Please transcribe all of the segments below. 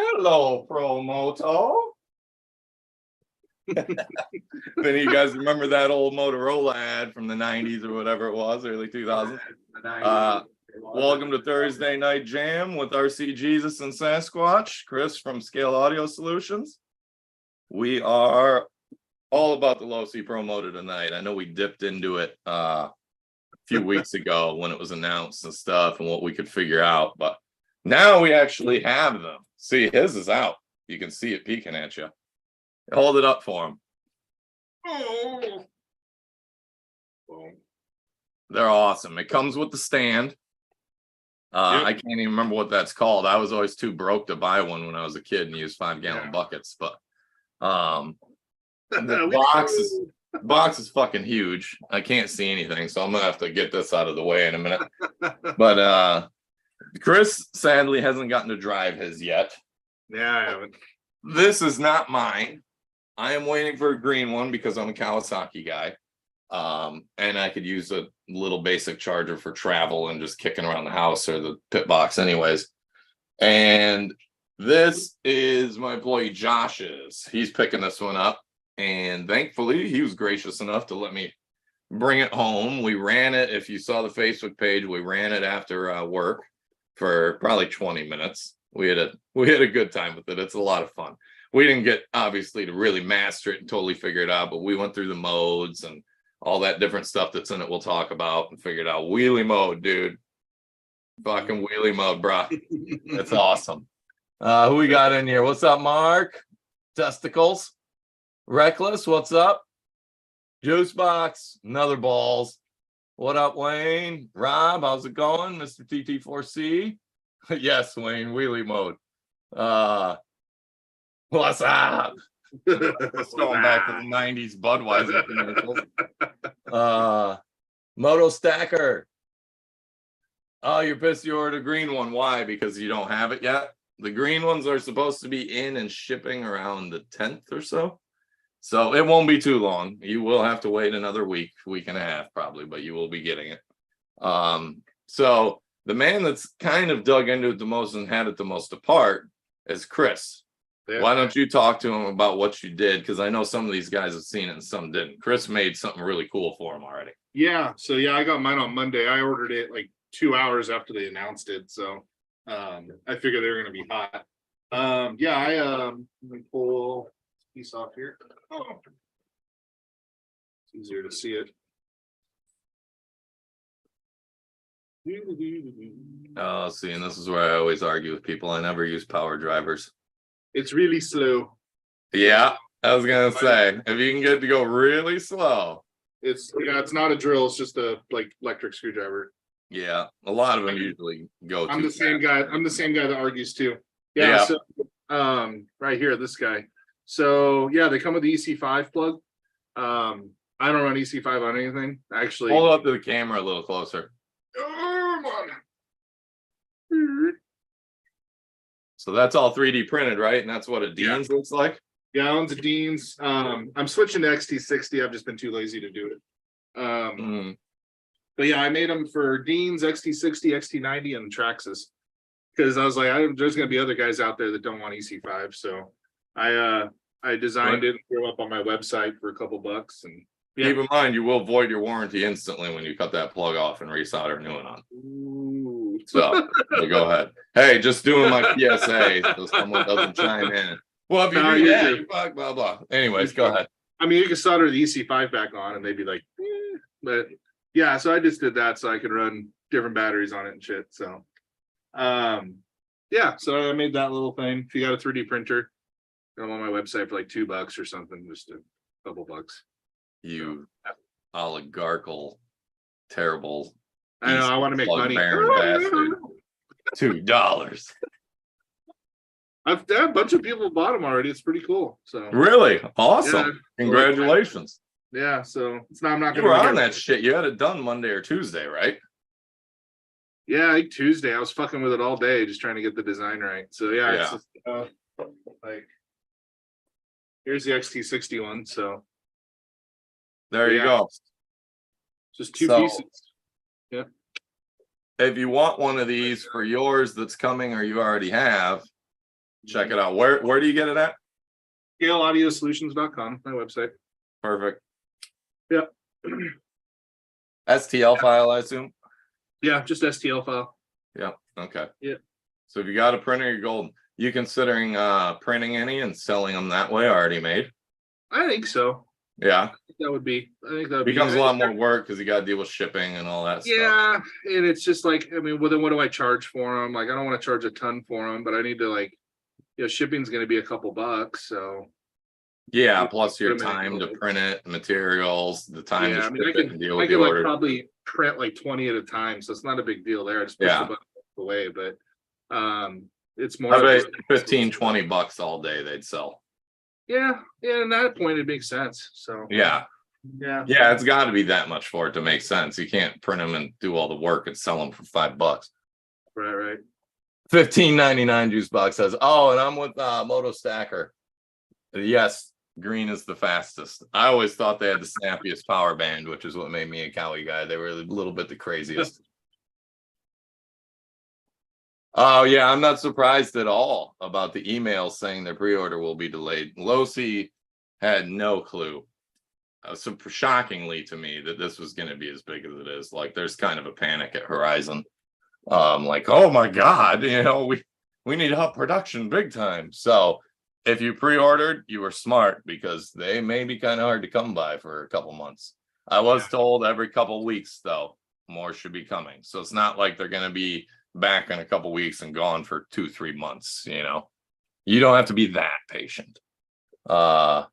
Hello, Promoto. Then you guys remember that old Motorola ad from the 90s or whatever it was, early 2000s? Welcome to Thursday Night Jam with RCJesus and SASquatch. Chris from Scale Audio Solutions. We are all about the Losi Promoto tonight. I know we dipped into it a few weeks ago when it was announced and stuff and what we could figure out, but now we actually have them. See, his is out. You can see it peeking at you. Hold it up for him. Oh. They're awesome. It comes with the stand. Yep. I can't even remember what that's called. I was always too broke to buy one when I was a kid and use 5-gallon buckets. But the box is fucking huge. I can't see anything, so I'm gonna have to get this out of the way in a minute. But Chris sadly hasn't gotten to drive his yet. Yeah, I haven't. This is not mine. I am waiting for a green one because I'm a Kawasaki guy. And I could use a little basic charger for travel and just kicking around the house or the pit box anyways. And this is my employee Josh's. He's picking this one up. And thankfully, he was gracious enough to let me bring it home. We ran it. If you saw the Facebook page, we ran it after work for probably 20 minutes. We had a good time with it. It's a lot of fun. We didn't get obviously to really master it and totally figure it out, but we went through the modes and all that different stuff that's in it we'll talk about and figured out wheelie mode, dude. Fucking wheelie mode, bruh. That's awesome. Who we got in here? What's up, Mark? Testicles. Reckless, what's up? Juice Box, another balls. What up, Wayne? Rob, how's it going? Mr. TT4C? Yes, Wayne, wheelie mode. What's up? Let's going back to the 90s Budweiser commercials. Moto Stacker. Oh, you're pissed you ordered a green one. Why? Because you don't have it yet? The green ones are supposed to be in and shipping around the 10th or so. So it won't be too long. You will have to wait another week and a half probably, but you will be getting it. So the man that's kind of dug into it the most and had it the most apart is Chris. Yeah. Why don't you talk to him about what you did? Because I know some of these guys have seen it and some didn't. Chris made something really cool for him already. Yeah. So yeah, I got mine on Monday. I ordered it like 2 hours after they announced it. So I figured they were gonna be hot. Let me pull this piece off here. Oh. It's easier to see it. Oh, see, and this is where I always argue with people. I never use power drivers. It's really slow. Yeah, I was gonna say, if you can get it to go really slow. It's not a drill, it's just a electric screwdriver. Yeah, a lot of them usually go I'm the same guy that argues too. Yeah. So right here, this guy. So yeah, they come with the EC5 plug. I don't run EC5 on anything. Actually, hold up to the camera a little closer. So that's all 3D printed, right? And that's what a Dean's looks like? Yeah, that one's a Dean's. I'm switching to XT60. I've just been too lazy to do it. But yeah, I made them for Dean's, XT60, XT90, and Traxxas. Because I was like, there's going to be other guys out there that don't want EC5. So I designed it and threw it up on my website for a couple bucks. And keep in mind, you will void your warranty instantly when you cut that plug off and resolder a new one on. Ooh. So go ahead. Hey, just doing my PSA so someone doesn't chime in. Well, if you do that, you fuck, blah, blah. Anyways, go ahead. I mean, you can solder the EC5 back on and they'd be like, but yeah, so I just did that so I could run different batteries on it and shit. So, yeah, so I made that little thing. If you got a 3D printer, I'm on my website for like $2 or something, just a couple bucks. You oligarchical, terrible. I know, I want to make money. $2. I've had a bunch of people bought them already. It's pretty cool. So really awesome. Yeah. Congratulations. Yeah, so it's not. I'm not going to. You were on that shit. You had it done Monday or Tuesday, right? Yeah, like Tuesday. I was fucking with it all day, just trying to get the design right. So yeah. It's just, like here's the XT60 one. So there you go. Just two pieces. Yeah. If you want one of these for yours that's coming or you already have, Check it out. Where do you get it at? ScaleAudioSolutions.com, my website. Perfect. Yeah. STL file, I assume. Yeah, just STL file. Yeah. Okay. Yeah. So if you got a printer, you're golden. You considering printing any and selling them that way already made? I think so. Yeah. That would be. I think that would Becomes be, a lot more work because you got to deal with shipping and all that stuff. Yeah, and it's just like, I mean, well, then what do I charge for them? Like, I don't want to charge a ton for them, but I need to, like, shipping's going to be a couple bucks. So Yeah, plus your put 'em in time to envelopes. print it, materials, the time to Yeah, I mean, ship it and deal I with the can like order. probably print like 20 at a time, so it's not a big deal there. I just push Yeah. the button away, but it's I more of bet just 15, 20 bucks all day they'd sell. yeah, and at that point it makes sense. So Yeah. yeah, Yeah, it's got to be that much for it to make sense. You can't print them and do all the work and sell them for $5. right. $15.99 Juice Box says, oh, and I'm with Moto Stacker. Yes, green is the fastest. I always thought they had the snappiest power band, which is what made me a Cowie guy. They were a little bit the craziest. Oh, yeah, I'm not surprised at all about the email saying their pre-order will be delayed. Losi had no clue. So shockingly to me that this was going to be as big as it is. Like, there's kind of a panic at Horizon. Like, oh my God, we need up production big time. So if you pre-ordered, you were smart because they may be kind of hard to come by for a couple months. I was told every couple weeks, though, more should be coming. So it's not like they're going to be back in a couple weeks and gone for 2-3 months. You don't have to be that patient. Rob's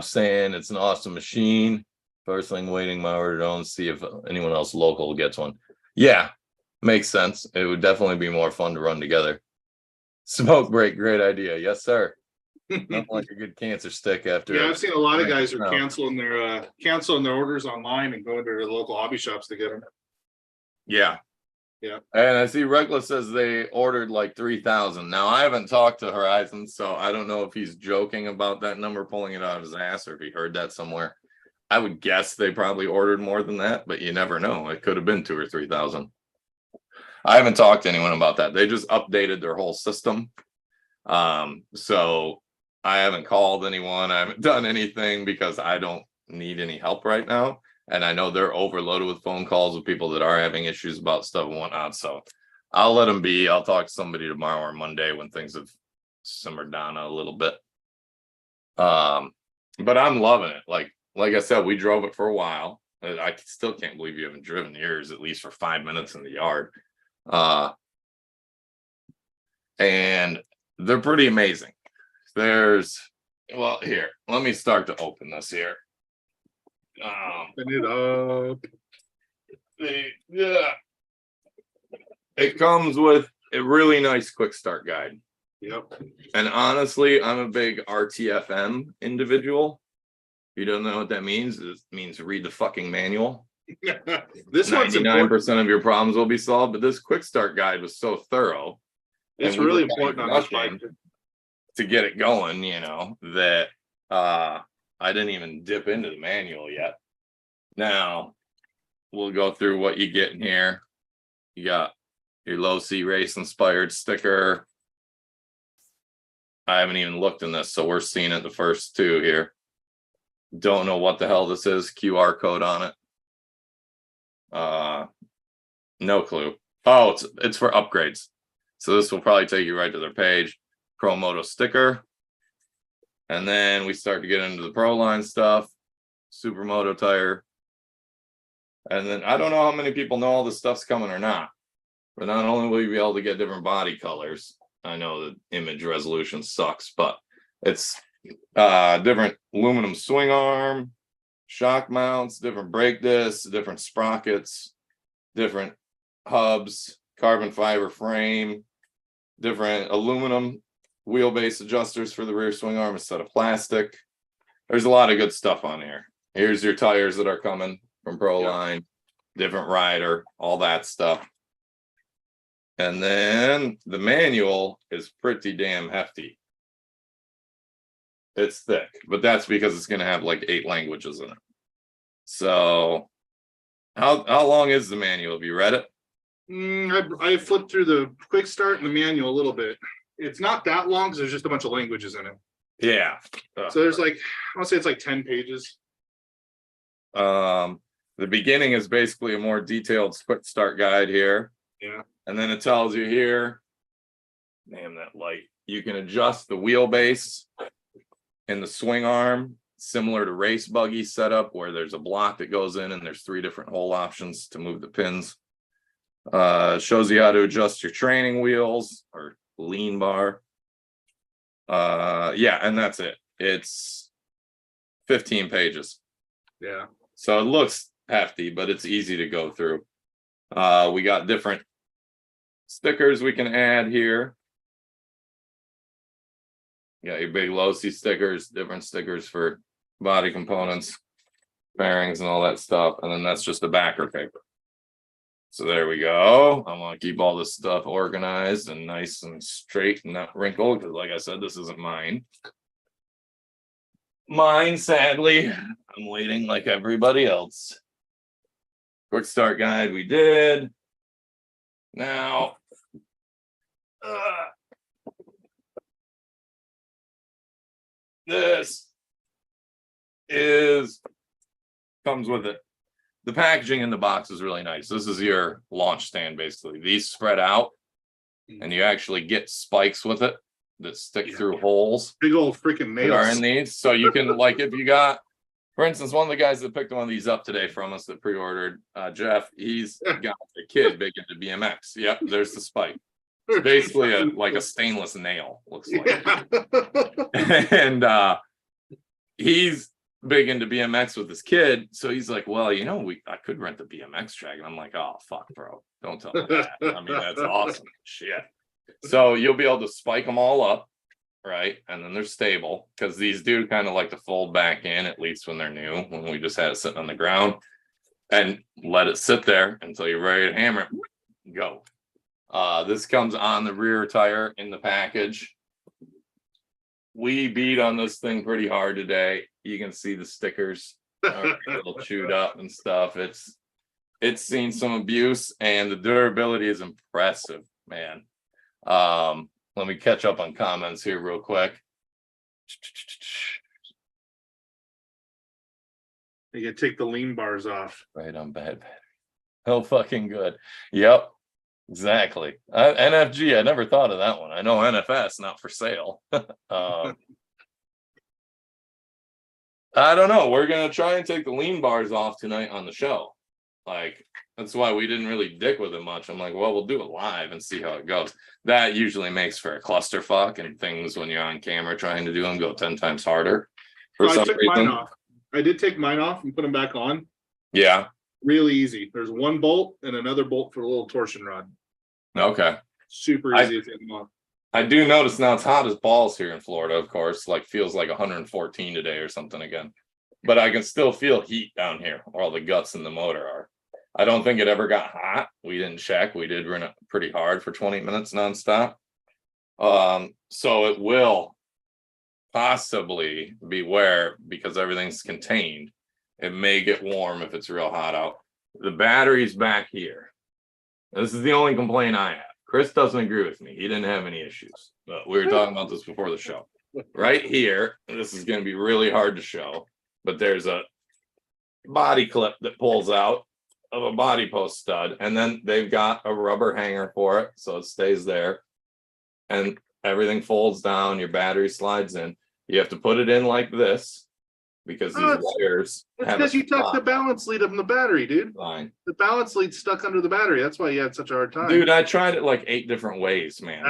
saying it's an awesome machine. First thing waiting my order on, see if anyone else local gets one. Yeah, makes sense. It would definitely be more fun to run together. Smoke break, great idea. Yes, sir. Nothing like a good cancer stick after. Yeah, I've seen a lot of guys are canceling their orders online and going to their local hobby shops to get them. Yeah. Yeah. And I see Reckless says they ordered like 3,000. Now, I haven't talked to Horizon, so I don't know if he's joking about that number, pulling it out of his ass, or if he heard that somewhere. I would guess they probably ordered more than that, but you never know. It could have been 2,000 or 3,000. I haven't talked to anyone about that. They just updated their whole system. So I haven't called anyone. I haven't done anything because I don't need any help right now. And I know they're overloaded with phone calls with people that are having issues about stuff and whatnot. So I'll let them be. I'll talk to somebody tomorrow or Monday when things have simmered down a little bit. But I'm loving it. Like I said, we drove it for a while. I still can't believe you haven't driven yours at least for 5 minutes in the yard. And they're pretty amazing. Here, let me start to open this here. Open it up. It comes with a really nice quick start guide. Yep. And honestly, I'm a big RTFM individual. If you don't know what that means, it means read the fucking manual. This one's 99% of your problems will be solved, but this quick start guide was so thorough. It's really important on this bike to get it going, that I didn't even dip into the manual yet. Now we'll go through what you get in here. You got your Losi race inspired sticker. I haven't even looked in this, so we're seeing it the first two here. Don't know what the hell this is. QR code on it. No clue. Oh, it's for upgrades. So this will probably take you right to their page. Pro Moto sticker. And then we start to get into the Pro line stuff. Supermoto tire. And then I don't know how many people know all this stuff's coming or not. But not only will you be able to get different body colors. I know the image resolution sucks, but it's different aluminum swing arm, shock mounts, different brake discs, different sprockets, different hubs, carbon fiber frame, different aluminum wheelbase adjusters for the rear swing arm instead of plastic. There's a lot of good stuff on here. Here's your tires that are coming from Pro line, different rider, all that stuff. And then the manual is pretty damn hefty. It's thick, but that's because it's going to have like 8 languages in it. So how long is the manual? Have you read it? I flipped through the quick start and the manual a little bit. it's not that long because there's just a bunch of languages in it. Yeah. So there's like, I want to say it's like 10 pages. The beginning is basically a more detailed quick start guide here. Yeah. And then it tells you here, damn that light, you can adjust the wheelbase and the swing arm, similar to race buggy setup, where there's a block that goes in and there's 3 different hole options to move the pins. Shows you how to adjust your training wheels or lean bar. Yeah, and that's it. It's 15 pages. Yeah. So it looks hefty, but it's easy to go through. We got different stickers we can add here. You got your big Losi stickers, different stickers for body components, bearings, and all that stuff. And then that's just the backer paper. So there we go. I want to keep all this stuff organized and nice and straight and not wrinkled, because like I said, this isn't mine. Mine, sadly, I'm waiting like everybody else. Quick start guide we did. Now, this comes with it. The packaging in the box is really nice. This is your launch stand, basically. These spread out, and you actually get spikes with it that stick through holes. Big old freaking nails that are in these. So you can, like, if you got, for instance, one of the guys that picked one of these up today from us that pre-ordered, Jeff, he's got a kid big into BMX. Yep, there's the spike. It's basically like a stainless nail, looks like. Yeah. And he's big into BMX with his kid, so he's like, well, you know, I could rent the BMX track. And I'm like, oh fuck, bro, don't tell me that. I mean, that's awesome shit. So you'll be able to spike them all up, right? And then they're stable, because these do kind of like to fold back in, at least when they're new, when we just had it sitting on the ground, and let it sit there until you're ready to hammer it. Go. This comes on the rear tire in the package. We beat on this thing pretty hard today. You can see the stickers are a little chewed up and stuff. It's seen some abuse, and the durability is impressive, man. Let me catch up on comments here real quick. You can take the lean bars off. Right on bad battery. Oh, fucking good. Yep. Exactly. NFG, I never thought of that one. I know NFS, not for sale. I don't know. We're going to try and take the lean bars off tonight on the show. Like, that's why we didn't really dick with it much. I'm like, well, we'll do it live and see how it goes. That usually makes for a clusterfuck, and things when you're on camera trying to do them go 10 times harder. For some I took reason. mine off. I did take mine off and put them back on. Yeah. Really easy. There's one bolt and another bolt for the little torsion rod. Okay. Super easy to take them off. I do notice now it's hot as balls here in Florida, of course, like feels like 114 today or something again. But I can still feel heat down here where all the guts in the motor are. I don't think it ever got hot. We didn't check. We did run it pretty hard for 20 minutes nonstop. So it will possibly beware, because everything's contained. It may get warm if it's real hot out. The battery's back here. This is the only complaint I have. Chris doesn't agree with me. He didn't have any issues. But we were talking about this before the show. Right here, this is going to be really hard to show, but there's a body clip that pulls out of a body post stud, and then they've got a rubber hanger for it, so it stays there. And everything folds down, your battery slides in. You have to put it in like this, because these wires It's because you took the balance lead from the battery, dude. Fine. The balance lead's stuck under the battery. That's why you had such a hard time. Dude, I tried it like 8 different ways, man.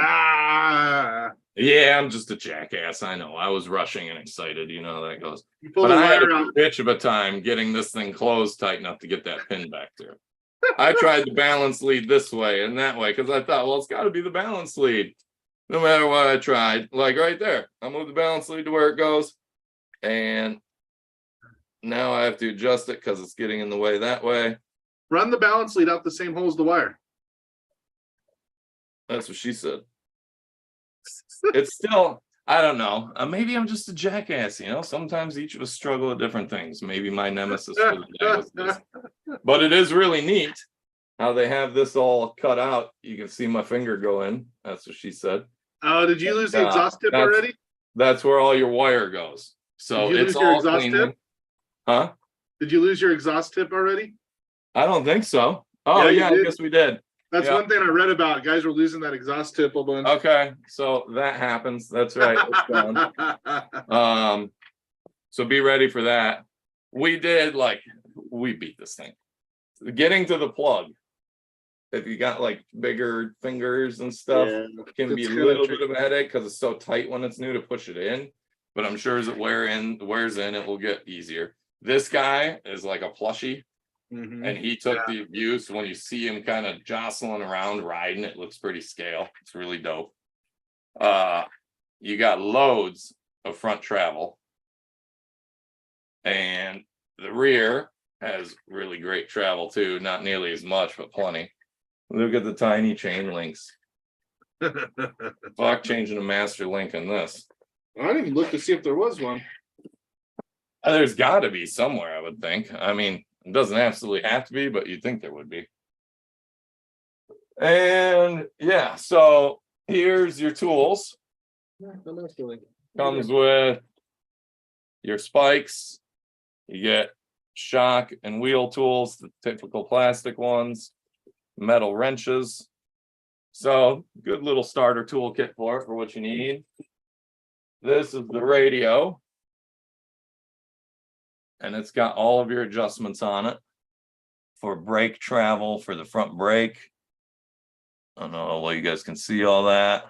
Yeah, I'm just a jackass. I know. I was rushing and excited. You know how that goes. But I had a bitch of a time getting this thing closed tight enough to get that pin back there. I tried the balance lead this way and that way, because I thought, well, it's got to be the balance lead. No matter what I tried. Like right there. I moved the balance lead to where it goes. And now I have to adjust it because it's getting in the way that way. Run the balance lead out the same hole as the wire. That's what she said. It's still, I don't know. Maybe I'm just a jackass, you know? Sometimes each of us struggle at different things. Maybe my nemesis for the day was this. But it is really neat how they have this all cut out. You can see my finger go in. That's what she said. Oh, did you lose the exhaust tip that's- already? That's where all your wire goes. So Did you it's lose your all exhaust clean. tip? Huh? Did you lose your exhaust tip already? I don't think so. Oh Yeah, you yeah, I did. guess we did. That's Yeah. one thing I read about. Guys were losing that exhaust tip a bunch. Okay, so that happens. That's right. It's gone. So be ready for that. We beat this thing. Getting to the plug. If you got like bigger fingers and stuff, Yeah, it can be a it's kinda little tricky. bit of a headache because it's so tight when it's new to push it in. But I'm sure as it wears in, it will get easier. This guy is like a plushie, and he took the abuse. When you see him kind of jostling around riding, it looks pretty scale. It's really dope. You got loads of front travel, and the rear has really great travel too. Not nearly as much, but plenty. Look at the tiny chain links. Fuck changing a master link in this. I didn't even look to see if there was one. There's got to be somewhere, I would think. I mean, it doesn't absolutely have to be, but you'd think there would be. And yeah, so here's your tools. Comes with your spikes. You get shock and wheel tools, the typical plastic ones, metal wrenches. So good little starter toolkit for what you need. This is the radio. And it's got all of your adjustments on it for brake travel, for the front brake. I don't know well you guys can see all that.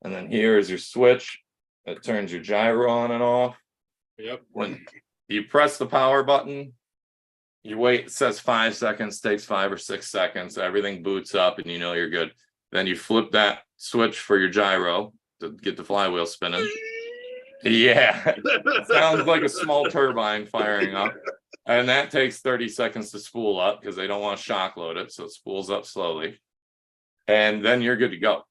And then here is your switch that turns your gyro on and off. Yep. When you press the power button, you wait, it says 5 seconds, takes 5 or 6 seconds, everything boots up and you know you're good. Then you flip that switch for your gyro to get the flywheel spinning. Yeah, sounds like a small turbine firing up. And that takes 30 seconds to spool up because they don't want to shock load it. So it spools up slowly. And then you're good to go.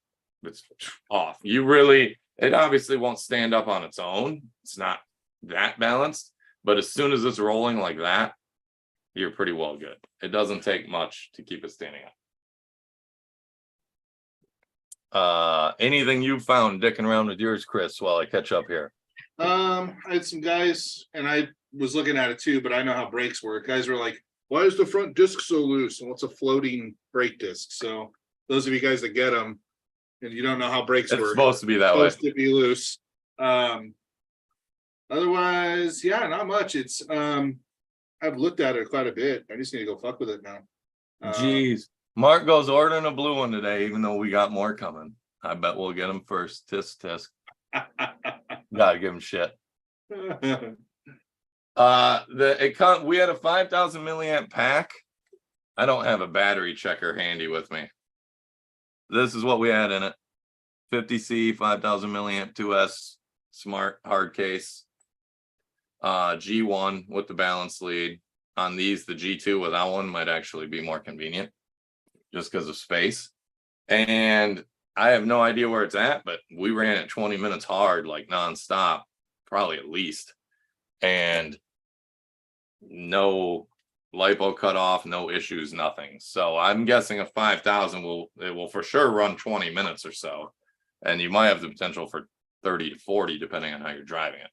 It's off. It obviously won't stand up on its own. It's not that balanced. But as soon as it's rolling like that, you're pretty well good. It doesn't take much to keep it standing up. Anything you found dicking around with yours, Chris, while I catch up here? I had some guys, and I was looking at it too, but I know how brakes work. Guys were like, why is the front disc so loose? And what's a floating brake disc? So those of you guys that get them and you don't know how brakes It's work, supposed to be that way. supposed to be loose. Otherwise, yeah, not much. It's I've looked at it quite a bit. I just need to go fuck with it now. Jeez. Mark goes ordering a blue one today, even though we got more coming. I bet we'll get them first. Tisk. Gotta give him shit. We had a 5,000 milliamp pack. I don't have a battery checker handy with me. This is what we had in it. 50C, 5,000 milliamp 2S smart hard case. G1 with the balance lead. On these, the G2 without one might actually be more convenient just because of space. And I have no idea where it's at, but we ran it 20 minutes hard, like nonstop, probably at least. And no lipo cut off, no issues, nothing. So I'm guessing a 5,000 will for sure run 20 minutes or so. And you might have the potential for 30 to 40, depending on how you're driving it.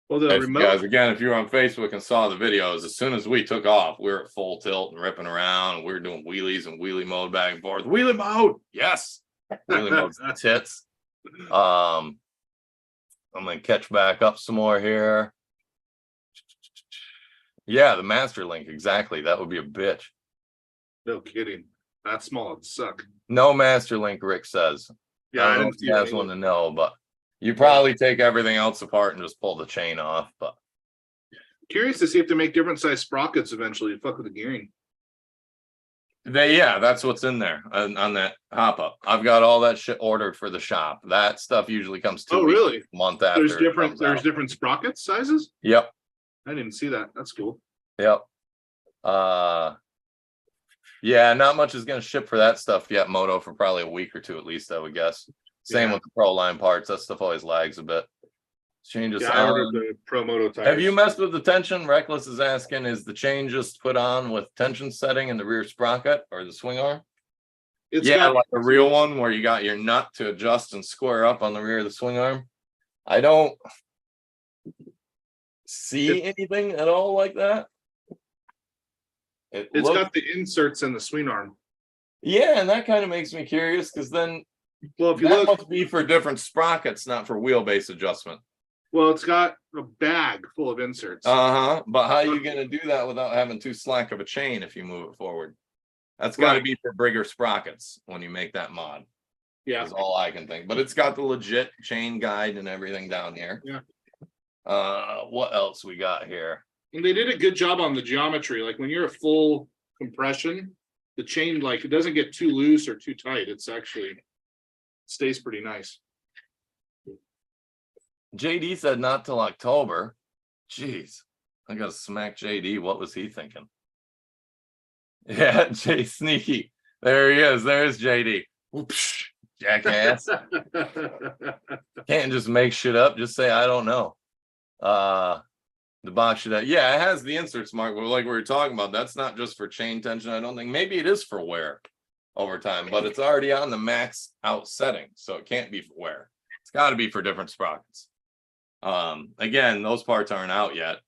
Well, the remote, guys, again, if you were on Facebook and saw the videos, as soon as we took off, we were at full tilt and ripping around. We were doing wheelies and wheelie mode back and forth. Wheelie mode, yes. Wheelie mode's tits. I'm gonna catch back up some more here. Yeah, the master link, exactly. That would be a bitch. no kidding. That small would suck. No master link, Rick says. Yeah, I I don't know didn't if see you guys that want to know, but you probably take everything else apart and just pull the chain off. But curious to see if they make different size sprockets eventually to fuck with the gearing. that's what's in there on that hop up. I've got all that shit ordered for the shop. That stuff usually comes 2 weeks, really? month after. There's different sprocket sizes? Yep. I didn't see that. That's cool. Yep. Yeah, not much is gonna ship for that stuff yet, Moto, for probably a week or two at least, I would guess. Same with the Pro line parts. That stuff always lags a bit. Changes. Yeah, I ordered the Promoto tires. Have you messed with the tension? Reckless is asking, is the chain just put on with tension setting in the rear sprocket or the swing arm? It's Yeah, got like a real one where you got your nut to adjust and square up on the rear of the swing arm. I don't see anything at all like that. It's got the inserts in the swing arm. Yeah, and that kind of makes me curious because then Well, if you that look, must be for different sprockets, not for wheelbase adjustment. well, it's got a bag full of inserts. But how are you going to do that without having too slack of a chain if you move it forward? That's got to be for bigger sprockets when you make that mod. Yeah, is all I can think. But it's got the legit chain guide and everything down here. Yeah. What else we got here? and they did a good job on the geometry. Like when you're a full compression, the chain, like it doesn't get too loose or too tight. It's actually stays pretty nice. JD said not till October. Jeez, I gotta smack JD. What was he thinking? Yeah, Jay Sneaky. There he is. There's JD. Whoops, jackass. Can't just make shit up. Just say I don't know. The box should have, yeah, it has the inserts, Mark. Like we were talking about, that's not just for chain tension. I don't think. Maybe it is for wear over time, but it's already on the max out setting, so it can't be for wear. It's got to be for different sprockets. Again, those parts aren't out yet,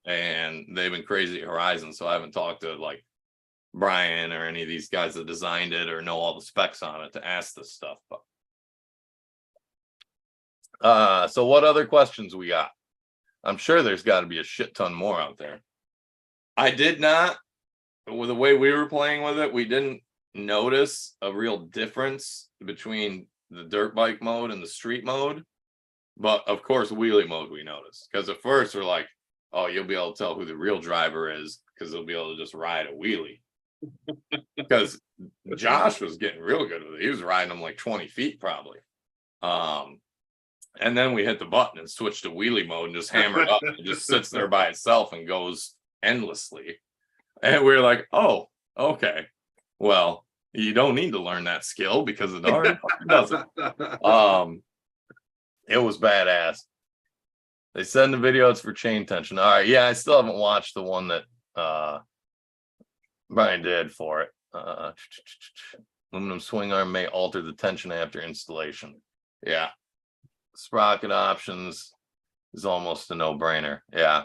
and they've been crazy at Horizon, so I haven't talked to like Brian or any of these guys that designed it or know all the specs on it to ask this stuff. But so what other questions we got? I'm sure there's got to be a shit ton more out there. I did not, with the way we were playing with it, we didn't notice a real difference between the dirt bike mode and the street mode. But of course, wheelie mode we noticed, because at first we're like, oh, you'll be able to tell who the real driver is because they'll be able to just ride a wheelie. Because Josh was getting real good with it. He was riding them like 20 feet probably. And then we hit the button and switched to wheelie mode and just hammered up. It just sits there by itself and goes endlessly. And we're like, oh, okay. Well, you don't need to learn that skill because it already does it. It was badass. They said in the video it's for chain tension. All right, yeah, I still haven't watched the one that Brian did for it. Aluminum swing arm may alter the tension after installation. Yeah. Sprocket options is almost a no-brainer. Yeah.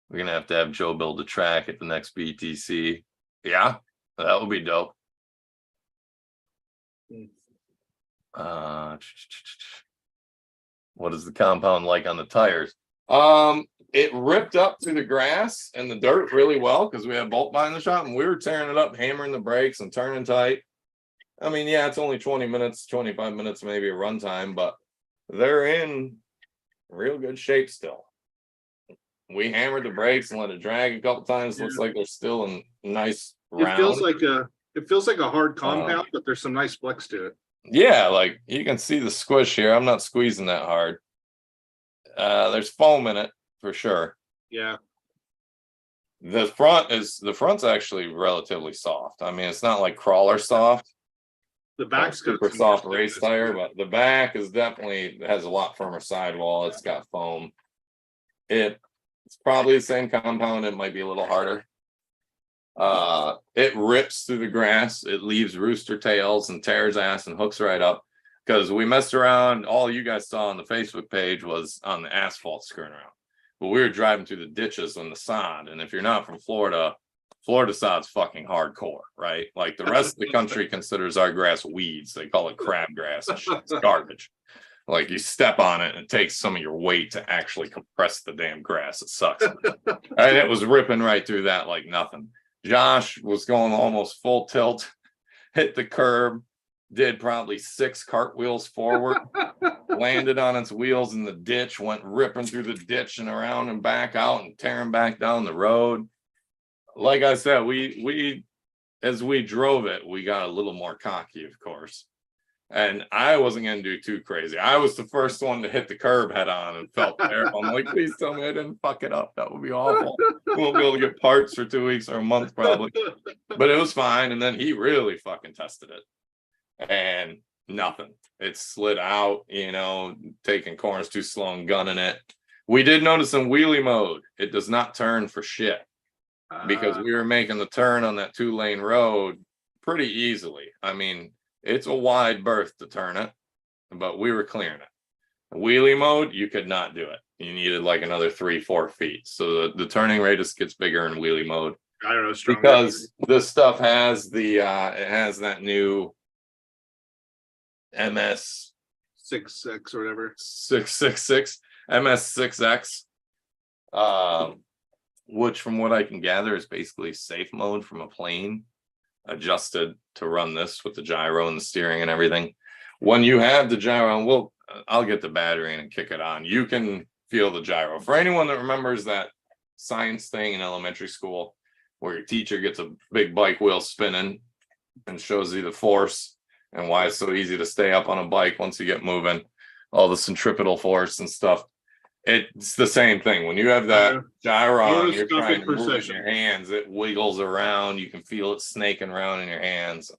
We're gonna have to have Joe build a track at the next BTC. Yeah, that would be dope. What is the compound like on the tires? It ripped up through the grass and the dirt really well because we had bolt behind the shop and we were tearing it up, hammering the brakes and turning tight. I mean, yeah, it's only 20 minutes, 25 minutes, maybe a runtime, but they're in real good shape still. We hammered the brakes and let it drag a couple times. Looks like they're still in nice round. It feels like a hard compound, but there's some nice flex to it. Yeah, like you can see the squish here. I'm not squeezing that hard. There's foam in it for sure. Yeah. The front's actually relatively soft. I mean, it's not like crawler soft. The back's super soft race tire, but the back is definitely has a lot firmer sidewall. It's got foam. It's probably the same compound. It might be a little harder. It rips through the grass. It leaves rooster tails and tears ass and hooks right up. Because we messed around. All you guys saw on the Facebook page was on the asphalt skirting around. But we were driving through the ditches on the sod. And if you're not from Florida, Florida sod's fucking hardcore, right? Like the rest of the country considers our grass weeds. They call it crabgrass and shit. It's garbage. Like you step on it and it takes some of your weight to actually compress the damn grass. It sucks. And it was ripping right through that like nothing. Josh was going almost full tilt, hit the curb, did probably 6 cartwheels forward, landed on its wheels in the ditch, went ripping through the ditch and around and back out and tearing back down the road. Like I said, we as we drove it, we got a little more cocky, of course. And I wasn't going to do too crazy. I was the first one to hit the curb head on and felt terrible. I'm like, please tell me I didn't fuck it up. That would be awful. We won't be able to get parts for 2 weeks or a month probably. But it was fine. And then he really fucking tested it. And nothing. It slid out, taking corners too slow and gunning it. We did notice in wheelie mode, it does not turn for shit. Because we were making the turn on that 2-lane road pretty easily. I mean, it's a wide berth to turn it, but we were clearing it. Wheelie mode, you could not do it. You needed like another 3-4 feet. So the turning radius gets bigger in wheelie mode. I don't know, stronger. Because this stuff has the it has that new MS 6.6 or whatever. 666 MS6X, which from what I can gather is basically safe mode from a plane, adjusted to run this with the gyro and the steering and everything. When you have the gyro, I'll get the battery in and kick it on. You can feel the gyro. For anyone that remembers that science thing in elementary school, where your teacher gets a big bike wheel spinning and shows you the force and why it's so easy to stay up on a bike once you get moving, all the centripetal force and stuff. It's the same thing. When you have that gyro on, you're trying to move it in your hands, it wiggles around. You can feel it snaking around in your hands.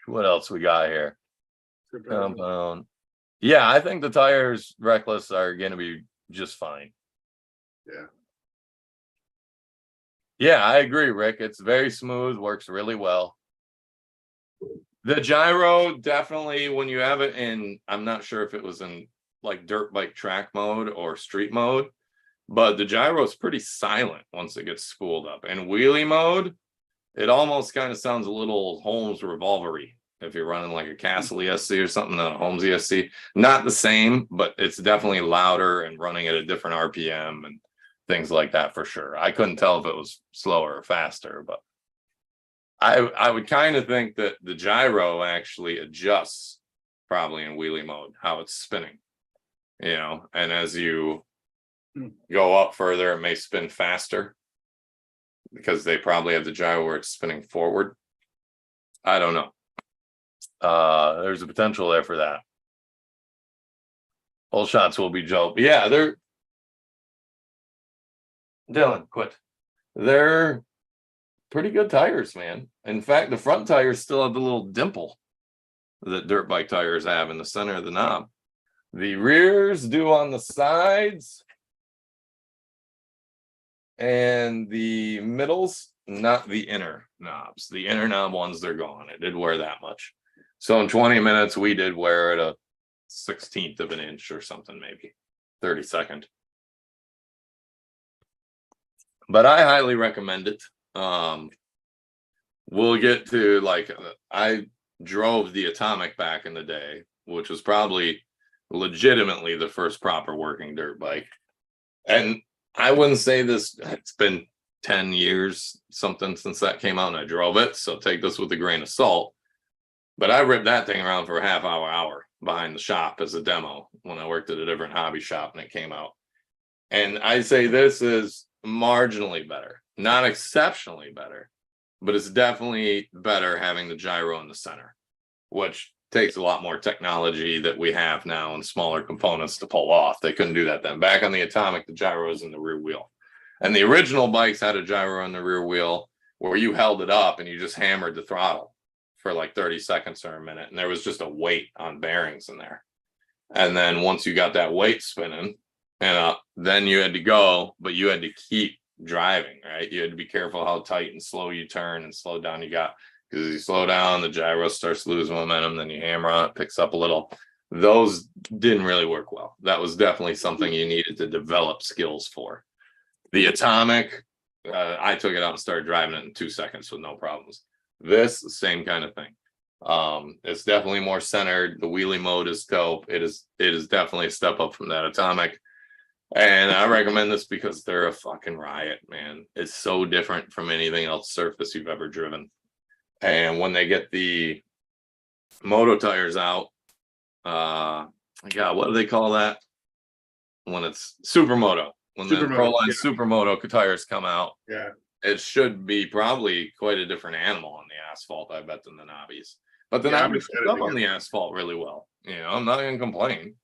What else we got here? Compound. Yeah, I think the tires, Reckless, are going to be just fine. Yeah. Yeah, I agree, Rick. It's very smooth, works really well. The gyro, definitely, when you have it in, I'm not sure if it was in like dirt bike track mode or street mode, but the gyro is pretty silent once it gets spooled up. In wheelie mode, it almost kind of sounds a little Holmes revolvery. If you're running like a Castle ESC or something, not a Holmes ESC, not the same, but it's definitely louder and running at a different RPM and things like that for sure. I couldn't tell if it was slower or faster, but I would kind of think that the gyro actually adjusts probably in wheelie mode, how it's spinning, and as you go up further, it may spin faster because they probably have the gyro where it's spinning forward. I don't know. There's a potential there for that. All shots will be Joe. Yeah, they're Dylan, quit. They're pretty good tires, man. In fact, the front tires still have the little dimple that dirt bike tires have in the center of the knob. The rears do on the sides, and the middles, not the inner knobs. The inner knob ones, they're gone. It did wear that much. So in 20 minutes, we did wear it a 1/16 of an inch or something, maybe 32nd. But I highly recommend it. We'll get to I drove the Atomic back in the day, which was probably legitimately the first proper working dirt bike. And I wouldn't say this, it's been 10 years something since that came out and I drove it. So take this with a grain of salt. But I ripped that thing around for a half hour behind the shop as a demo when I worked at a different hobby shop and it came out. And I say this is marginally better, not exceptionally better, but it's definitely better having the gyro in the center, which takes a lot more technology that we have now and smaller components to pull off. They couldn't do that then. Back on the Atomic, the gyro was in the rear wheel. And the original bikes had a gyro in the rear wheel where you held it up and you just hammered the throttle for like 30 seconds or a minute. And there was just a weight on bearings in there. And then once you got that weight spinning, and then you had to go, but you had to keep driving, right? You had to be careful how tight and slow you turn and slow down you got. Because as you slow down, the gyro starts losing momentum, then you hammer on it, picks up a little. Those didn't really work well. That was definitely something you needed to develop skills for. The Atomic, I took it out and started driving it in 2 seconds with no problems. This, same kind of thing. It's definitely more centered. The wheelie mode is dope. It is definitely a step up from that Atomic. And I recommend this because they're a fucking riot, man. It's so different from anything else surface you've ever driven. And when they get the moto tires out, God, what do they call that? When it's Supermoto. When the Proline Supermoto tires come out, it should be probably quite a different animal on the asphalt, I bet, than the knobbies. But the knobbies pick up on the asphalt really well. I'm not going to complain.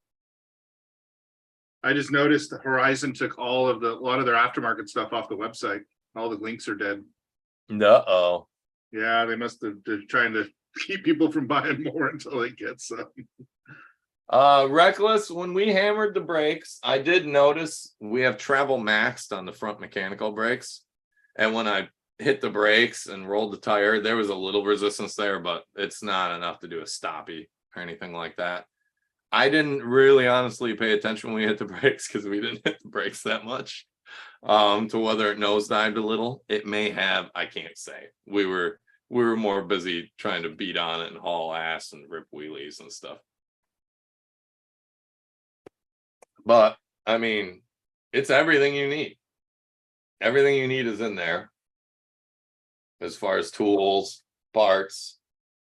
I just noticed the Horizon took a lot of their aftermarket stuff off the website. All the links are dead. Uh-oh. Yeah, they must have, they're trying to keep people from buying more until they get some. Reckless, when we hammered the brakes, I did notice we have travel maxed on the front mechanical brakes. And when I hit the brakes and rolled the tire, there was a little resistance there, but it's not enough to do a stoppie or anything like that. I didn't really honestly pay attention when we hit the brakes because we didn't hit the brakes that much. To whether it nosedived a little, it may have. I can't say. We were more busy trying to beat on it and haul ass and rip wheelies and stuff. But I mean, it's everything you need. Everything you need is in there. As far as tools, parts,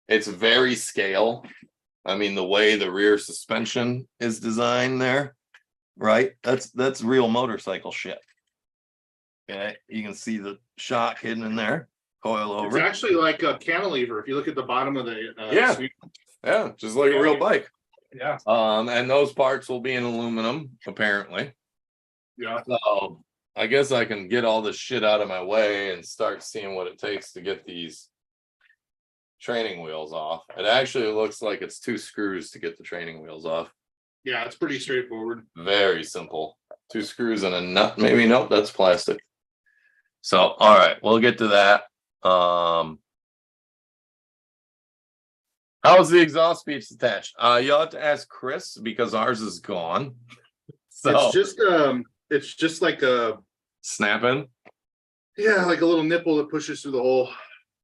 it's very scale. I mean, the way the rear suspension is designed there, right? That's real motorcycle shit. Okay, you can see the shock hidden in there, coil over. It's actually like a cantilever. If you look at the bottom of the yeah, just like a real bike. Yeah. And those parts will be in aluminum, apparently. Yeah. So I guess I can get all this shit out of my way and start seeing what it takes to get these training wheels off. It actually looks like it's 2 screws to get the training wheels off. Yeah, it's pretty straightforward. Very simple. 2 screws and a nut. Maybe nope, that's plastic. So all right, we'll get to that. How's the exhaust piece attached? You'll have to ask Chris because ours is gone. So it's just like a snapping. Yeah, like a little nipple that pushes through the hole.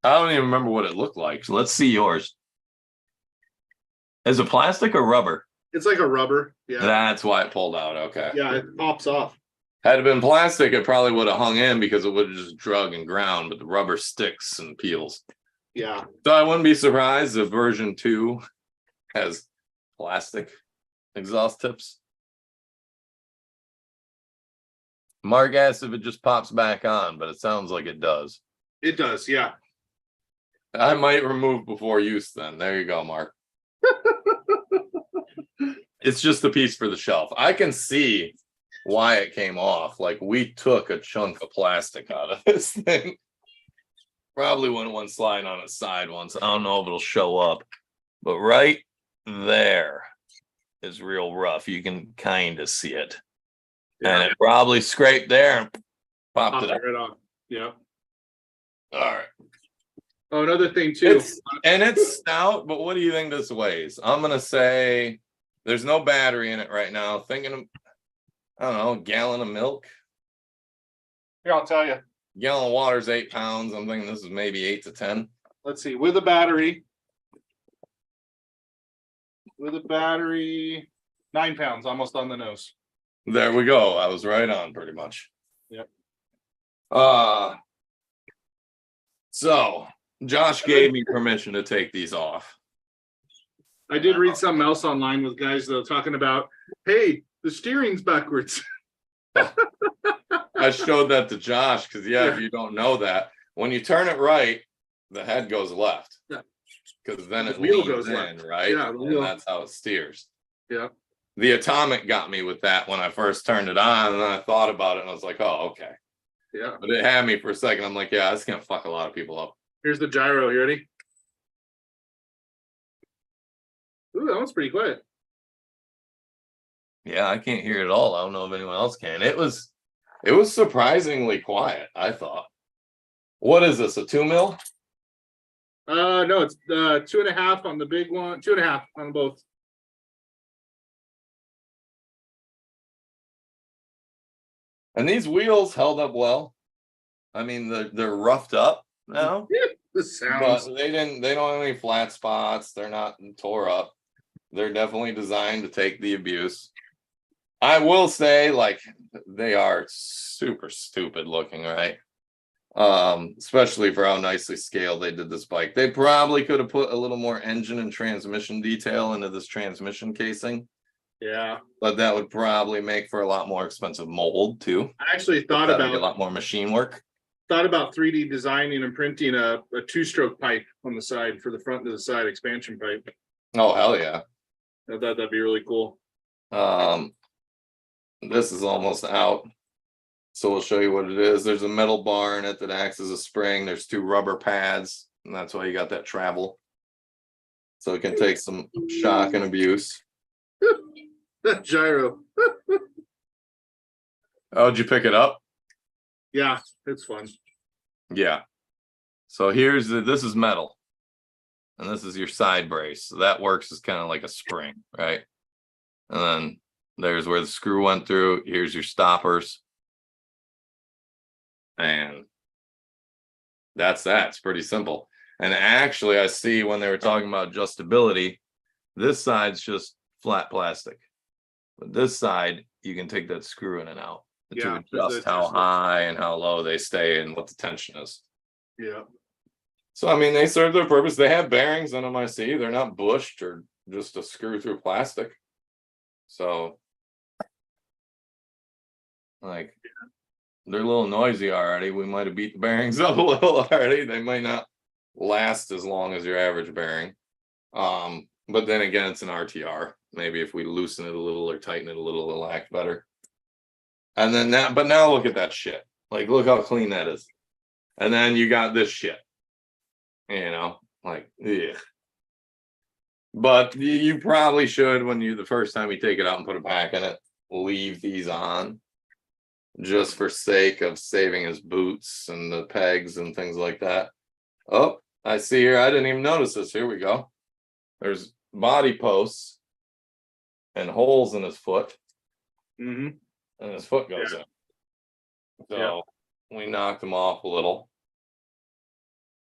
I don't even remember what it looked like. So let's see yours. Is it plastic or rubber? It's like a rubber. Yeah. That's why it pulled out. Okay. Yeah, it pops off. Had it been plastic, it probably would have hung in because it would have just drug and ground, but the rubber sticks and peels. Yeah. So I wouldn't be surprised if version 2 has plastic exhaust tips. Mark asked if it just pops back on, but it sounds like it does. It does, yeah. I might remove before use then. There you go, Mark. It's just a piece for the shelf. I can see why it came off. Like we took a chunk of plastic out of this thing. Probably when one sliding on its side once. I don't know if it'll show up, but right there is real rough. You can kind of see it. Yeah. And it probably scraped there and popped it up. Right on. Yeah. All right. Oh, another thing too. It's stout, but what do you think this weighs? I'm gonna say there's no battery in it right now. Thinking of, I don't know, a gallon of milk. Here, I'll tell you. A gallon of water is 8 pounds. I'm thinking this is maybe 8 to 10. Let's see. With a battery. 9 pounds, almost on the nose. There we go. I was right on pretty much. Yep. So Josh gave me permission to take these off. I did read something else online with guys though talking about, hey, the steering's backwards. I showed that to Josh because if you don't know that, when you turn it right, the head goes left. Yeah. Because then it wheel leans goes in, left. right? Yeah, and that's how it steers. Yeah. The Atomic got me with that when I first turned it on, and then I thought about it and I was like, oh, okay. Yeah. But it had me for a second. I'm like, yeah, this gonna fuck a lot of people up. Here's the gyro. You ready? Ooh, that one's pretty quiet. Yeah, I can't hear it at all. I don't know if anyone else can. It was surprisingly quiet, I thought. What is this, a 2 mil? No, it's 2.5 on the big one, 2.5 on both. And these wheels held up well. I mean, they're roughed up now. The sounds. But they don't have any flat spots. They're not tore up. They're definitely designed to take the abuse. I will say, like, they are super stupid looking, right? Especially for how nicely scaled they did this bike. They probably could have put a little more engine and transmission detail into this transmission casing. Yeah. But that would probably make for a lot more expensive mold too. I actually thought about a lot more machine work. Thought about 3D designing and printing a 2-stroke pipe on the side for the front to the side expansion pipe. Oh, hell yeah. I thought that'd be really cool. This is almost out. So we'll show you what it is. There's a metal bar in it that acts as a spring. There's 2 rubber pads, and that's why you got that travel. So it can take some shock and abuse. That gyro. Oh, did you pick it up? Yeah, it's fun. Yeah. So this is metal, and this is your side brace. So that works as kind of like a spring, right? And then there's where the screw went through. Here's your stoppers. And that's that. It's pretty simple. And actually, I see when they were talking about adjustability, this side's just flat plastic. But this side, you can take that screw in and out to adjust how high and how low they stay and what the tension is. Yeah. So, I mean, they serve their purpose. They have bearings in them, I see. They're not bushed or just a screw through plastic. So, like, they're a little noisy already. We might have beat the bearings up a little already. They might not last as long as your average bearing. But then again, it's an RTR. Maybe if we loosen it a little or tighten it a little, it'll act better. And then but now look at that shit. Like, look how clean that is. And then you got this shit. You know, like, ugh. But you probably should, the first time you take it out and put it back in it, leave these on, just for sake of saving his boots and the pegs and things like that. Oh, I see here. I didn't even notice this. Here we go. There's body posts and holes in his foot. Mm-hmm. And his foot goes in. So we knocked him off a little.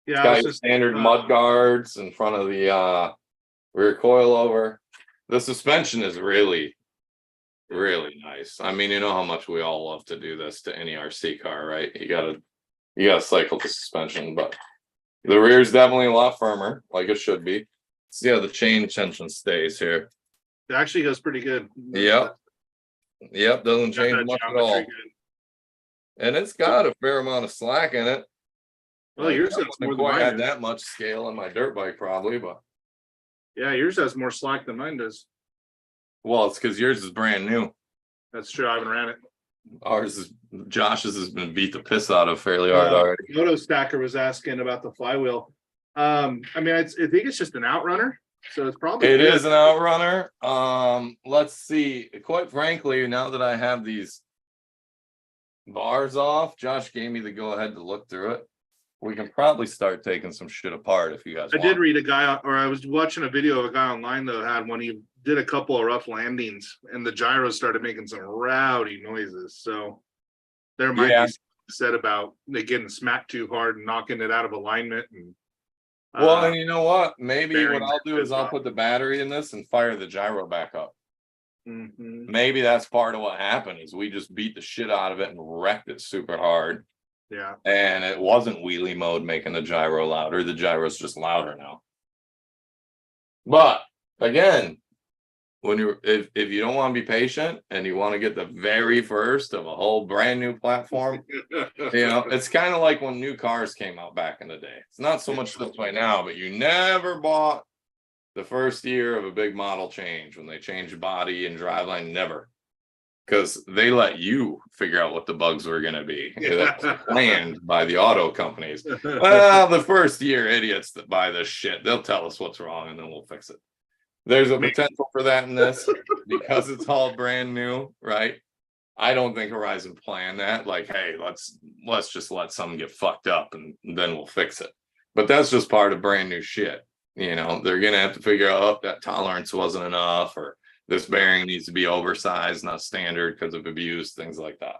Yeah, got your standard mud guards in front of the rear coilover. The suspension is really, really nice. I mean, you know how much we all love to do this to any RC car, right? You gotta cycle the suspension, but the rear is definitely a lot firmer, like it should be. See how the chain tension stays here. It actually goes pretty good. Yep. Doesn't change much at all. Good. And it's got a fair amount of slack in it. Well, yours has more than mine. Had that much scale on my dirt bike, probably, but yeah, yours has more slack than mine does. Well, it's because yours is brand new. That's true. I haven't ran it. Josh's has been beat the piss out of fairly hard already. Moto Stacker was asking about the flywheel. I mean, I think it's just an outrunner, so it's probably it is an outrunner. Let's see. Quite frankly, now that I have these bars off, Josh gave me the go ahead to look through it. We can probably start taking some shit apart if you guys want. I did read I was watching a video of a guy online that had one. He did a couple of rough landings, and the gyros started making some rowdy noises. So there might be something said about they getting smacked too hard and knocking it out of alignment. And and you know what? Maybe what I'll do is I'll put the battery in this and fire the gyro back up. Mm-hmm. Maybe that's part of what happened is we just beat the shit out of it and wrecked it super hard. Yeah. And it wasn't wheelie mode making the gyro louder. The gyro's just louder now. But again, if you don't want to be patient and you want to get the very first of a whole brand new platform, it's kind of like when new cars came out back in the day. It's not so much this way now, but you never bought the first year of a big model change when they changed body and driveline, never. Because they let you figure out what the bugs were going to be. That was planned by the auto companies. Well, the first year idiots that buy this shit, they'll tell us what's wrong and then we'll fix it. There's a potential for that in this because it's all brand new, right? I don't think Horizon planned that. Like, hey, let's just let something get fucked up and then we'll fix it. But that's just part of brand new shit. They're going to have to figure out that tolerance wasn't enough, or this bearing needs to be oversized, not standard because of abuse, things like that.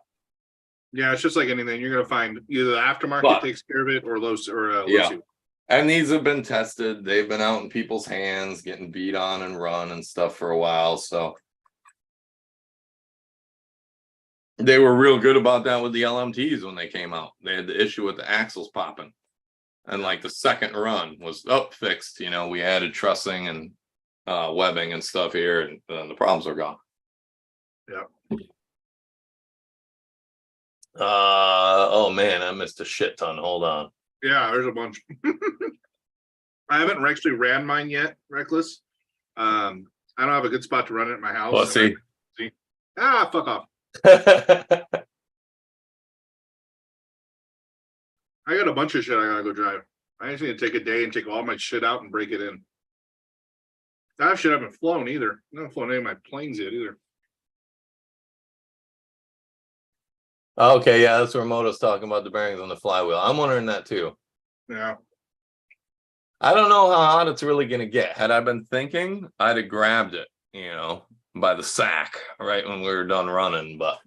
Yeah, it's just like anything. You're going to find either the aftermarket takes care of it or Losi. Yeah. And these have been tested. They've been out in people's hands, getting beat on and run and stuff for a while. So they were real good about that with the LMTs when they came out. They had the issue with the axles popping. And like the second run was fixed. We added trussing and webbing and stuff here, and the problems are gone. Yeah. Oh man, I missed a shit ton. Hold on. Yeah, there's a bunch. I haven't actually ran mine yet, Reckless. I don't have a good spot to run it at my house. Let's see. Fuck off. I got a bunch of shit I gotta go drive. I just need to take a day and take all my shit out and break it in. That shit haven't flown either. I haven't flown any of my planes yet either. Okay, yeah, that's where Moto's talking about the bearings on the flywheel. I'm wondering that too. Yeah. I don't know how hot it's really going to get. Had I been thinking, I'd have grabbed it, by the sack right when we were done running, but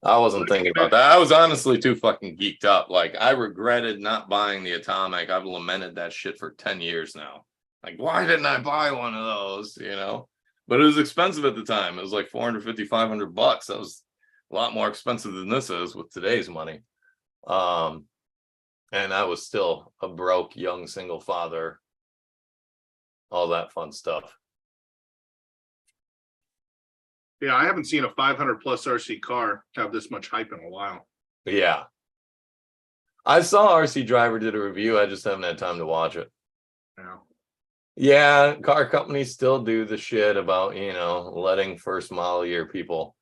I wasn't thinking about that. I was honestly too fucking geeked up. Like, I regretted not buying the Atomic. I've lamented that shit for 10 years now. Like, why didn't I buy one of those, But it was expensive at the time. It was like $450, $500. That was a lot more expensive than this is with today's money. And I was still a broke young single father, all that fun stuff. Yeah, I haven't seen a 500 plus RC car have this much hype in a while. Yeah. I saw RC Driver did a review. I just haven't had time to watch it. Yeah. Yeah, car companies still do the shit about, letting first model year people,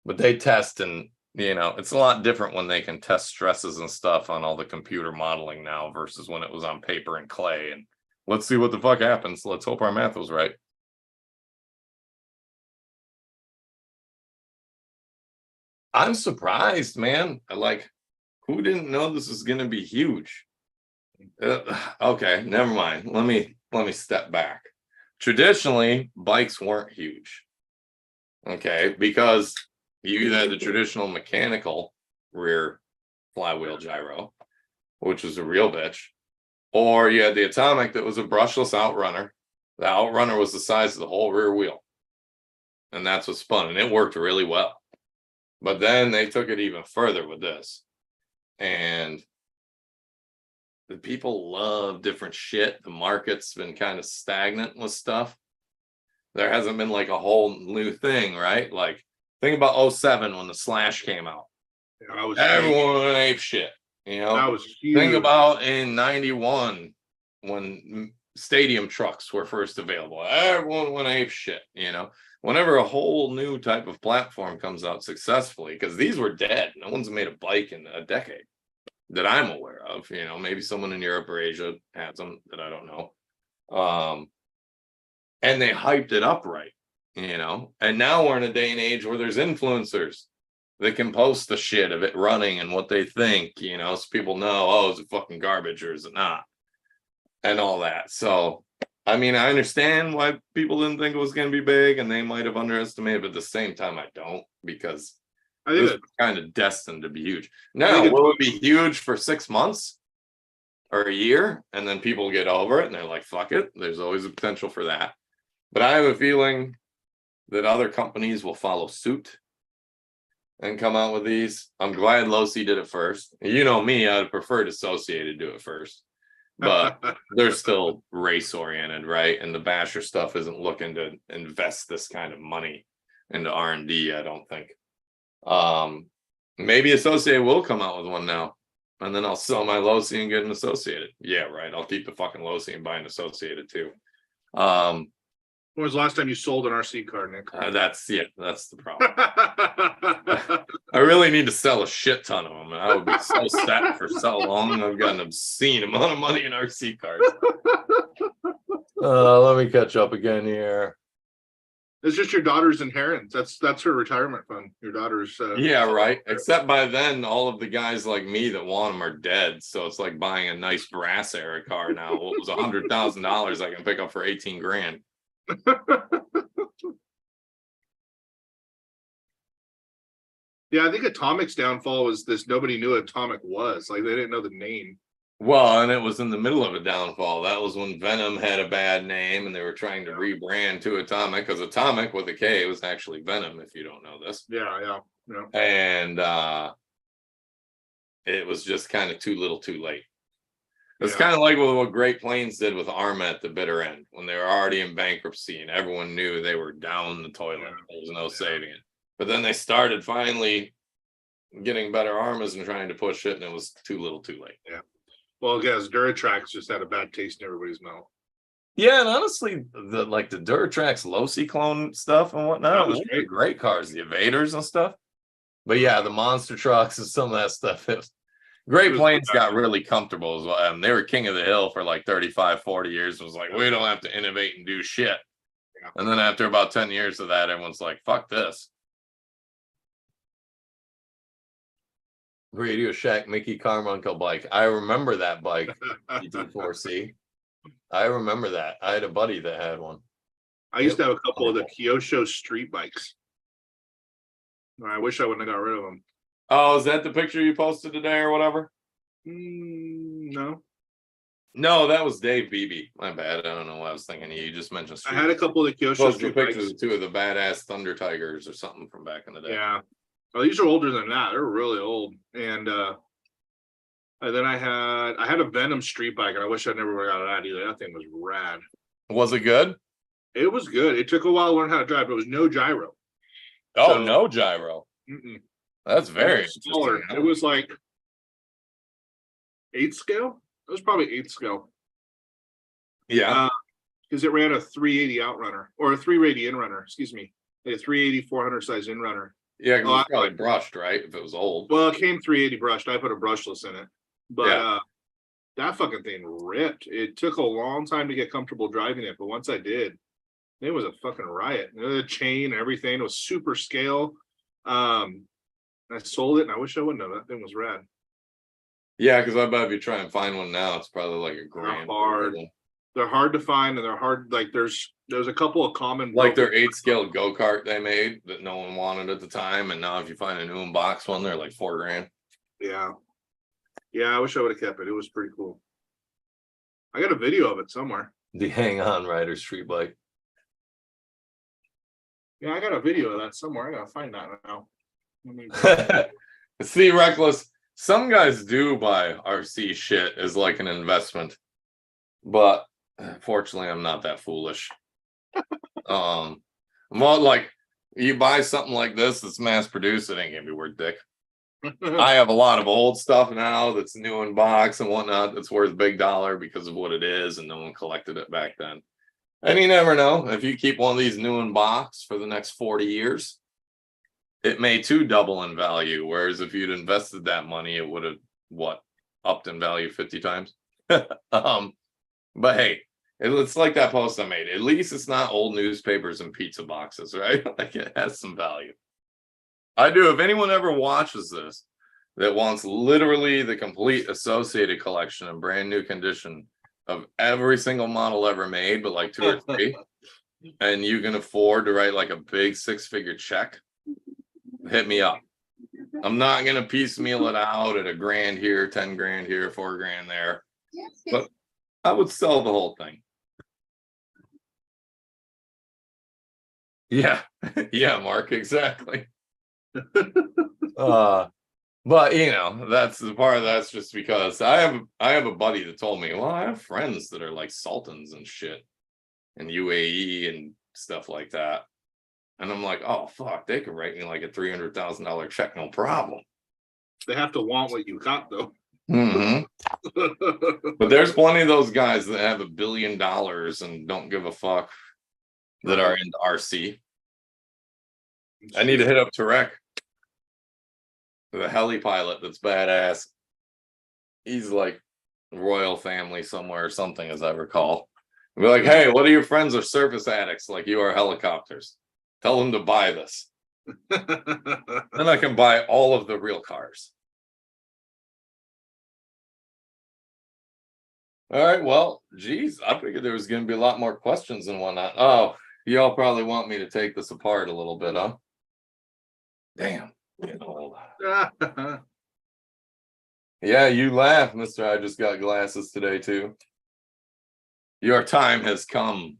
but they test and, it's a lot different when they can test stresses and stuff on all the computer modeling now versus when it was on paper and clay. And let's see what the fuck happens. Let's hope our math was right. I'm surprised, man. Like, who didn't know this was going to be huge? Okay, never mind. Let me step back. Traditionally, bikes weren't huge. Okay, because you either had the traditional mechanical rear flywheel gyro, which was a real bitch, or you had the Atomic that was a brushless outrunner. The outrunner was the size of the whole rear wheel. And that's what spun, and it worked really well. But then they took it even further with this. And the people love different shit. The market's been kind of stagnant with stuff. There hasn't been like a whole new thing, right? Like, think about 2007 when the Slash came out. Yeah, everyone went ape shit, That was huge. Think about in 91 when stadium trucks were first available. Everyone went ape shit, Whenever a whole new type of platform comes out successfully, because these were dead. No one's made a bike in a decade that I'm aware of. Maybe someone in Europe or Asia had some that I don't know. And they hyped it up right, And now we're in a day and age where there's influencers that can post the shit of it running and what they think, so people know, oh, is it fucking garbage or is it not? And all that. So, I mean, I understand why people didn't think it was going to be big and they might have underestimated, but at the same time, I don't, because it was kind of destined to be huge. Now, will it be huge for 6 months or a year? And then people get over it and they're like, fuck it. There's always a potential for that. But I have a feeling that other companies will follow suit and come out with these. I'm glad Losi did it first. You know me, I'd prefer Associated do it first. But they're still race oriented, right? And the Basher stuff isn't looking to invest this kind of money into R&D, I don't think. Maybe Associated will come out with one now, and then I'll sell my Losi and get an Associated. Yeah, right. I'll keep the fucking Losi and buy an Associated too. When was the last time you sold an RC car, Nick? That's the problem. I really need to sell a shit ton of them, and I would be so set for so long. I've got an obscene amount of money in RC cars. Let me catch up again here. It's just your daughter's inheritance. That's her retirement fund. Your daughter's. Yeah, right. Except by then, all of the guys like me that want them are dead. So it's like buying a nice brass era car now. What was $100,000 I can pick up for 18 grand. Yeah, I think Atomic's downfall was this. Nobody knew what Atomic was. Like, they didn't know the name. Well, and it was in the middle of a downfall. That was when Venom had a bad name and they were trying to rebrand to Atomic, because Atomic with a K was actually Venom, if you don't know this. Yeah. And it was just kind of too little too late. It's kind of like what Great Plains did with Arma at the bitter end, when they were already in bankruptcy and everyone knew they were down the toilet. There was no saving it. But then they started finally getting better Armas and trying to push it, and it was too little too late. Yeah. Well, I guess Duratrax just had a bad taste in everybody's mouth. Yeah, and honestly, the Duratrax Losi clone stuff and whatnot was great cars, the Evaders and stuff. But yeah, the monster trucks and some of that stuff. Great Plains got really comfortable as well. They were king of the hill for like 35, 40 years. It was like, we don't have to innovate and do shit. Yeah. And then after about 10 years of that, everyone's like, fuck this. Radio Shack Mickey Carmichael bike. I remember that bike. GT4C. I remember that. I had a buddy that had one. I used to have a couple of the Kyosho street bikes. I wish I wouldn't have got rid of them. Oh, is that the picture you posted today or whatever? No. No, that was Dave Beebe. My bad. I don't know what I was thinking. You just mentioned I had a couple of the Kyosho posted street pictures bikes. of 2 of the badass Thunder Tigers or something from back in the day. Yeah. Well, these are older than that. They're really old. And then I had a Venom street bike, and I wish I never would have got that either. That thing was rad. Was it good? It was good. It took a while to learn how to drive, but it was no gyro. Oh, So- no gyro. That's very smaller. interesting. It was like 8 scale. It was probably 8 scale. Yeah. Because it ran a 380 outrunner or a 380 inrunner, excuse me. Like a 380 400 size inrunner. Yeah, because it's probably brushed, right? If it was old. Well, it came 380 brushed. I put a brushless in it. But Yeah. that fucking thing ripped. It took a long time to get comfortable driving it, but once I did, it was a fucking riot. The chain and everything, it was super scale. I sold it, and I wish I wouldn't have. That thing was rad. Yeah, because I bet if you try and find one now, it's probably like a grand. hard. They're hard to find, and they're hard. Like there's a couple of common, Like their 8 scale go-kart they made that no one wanted at the time, and now if you find a new in-box one, they're like $4,000. Yeah. I wish I would have kept it. It was pretty cool. I got a video of it somewhere. The Hang On Rider street bike. Yeah, I got a video of that somewhere. I gotta find that now. See, Reckless, some guys do buy RC shit as like an investment, but fortunately I'm not that foolish. Well, like you buy something like this that's mass produced, it ain't gonna be worth dick. I have a lot of old stuff now that's new in box and whatnot that's worth big dollar because of what it is, and no one collected it back then. And you never know, if you keep one of these new in box for the next 40 years, it may too double in value. Whereas if you'd invested that money, it would have upped in value 50 times. But hey, it's like that post I made. At least it's not old newspapers and pizza boxes, right? Like it has some value. I do. If anyone ever watches this that wants literally the complete Associated collection in brand new condition of every single model ever made, but like 2 or 3, and you can afford to write like a big 6-figure check, hit me up. I'm not gonna piecemeal it out at $1,000 here, $10,000 here, $4,000 there, but I would sell the whole thing. Yeah, yeah, Mark, exactly. But you know, that's the part. That's just because I have a buddy that told me, well, I have friends that are like sultans and shit, and UAE and stuff like that. And I'm like, oh fuck, they could write me like a $300,000 check, no problem. They have to want what you got, though. But there's plenty of those guys that have $1 billion and don't give a fuck that are into RC. I need to hit up Tarek, the heli pilot that's badass. He's like royal family somewhere or something, as I recall. Be like, hey, what are your friends are surface addicts like you are helicopters? Tell them to buy this. Then I can buy all of the real cars. All right, well, geez, I figured there was going to be a lot more questions and whatnot. Oh, y'all probably want me to take this apart a little bit, huh? Damn. Yeah, you laugh, Mr. I just got glasses today, too. Your time has come.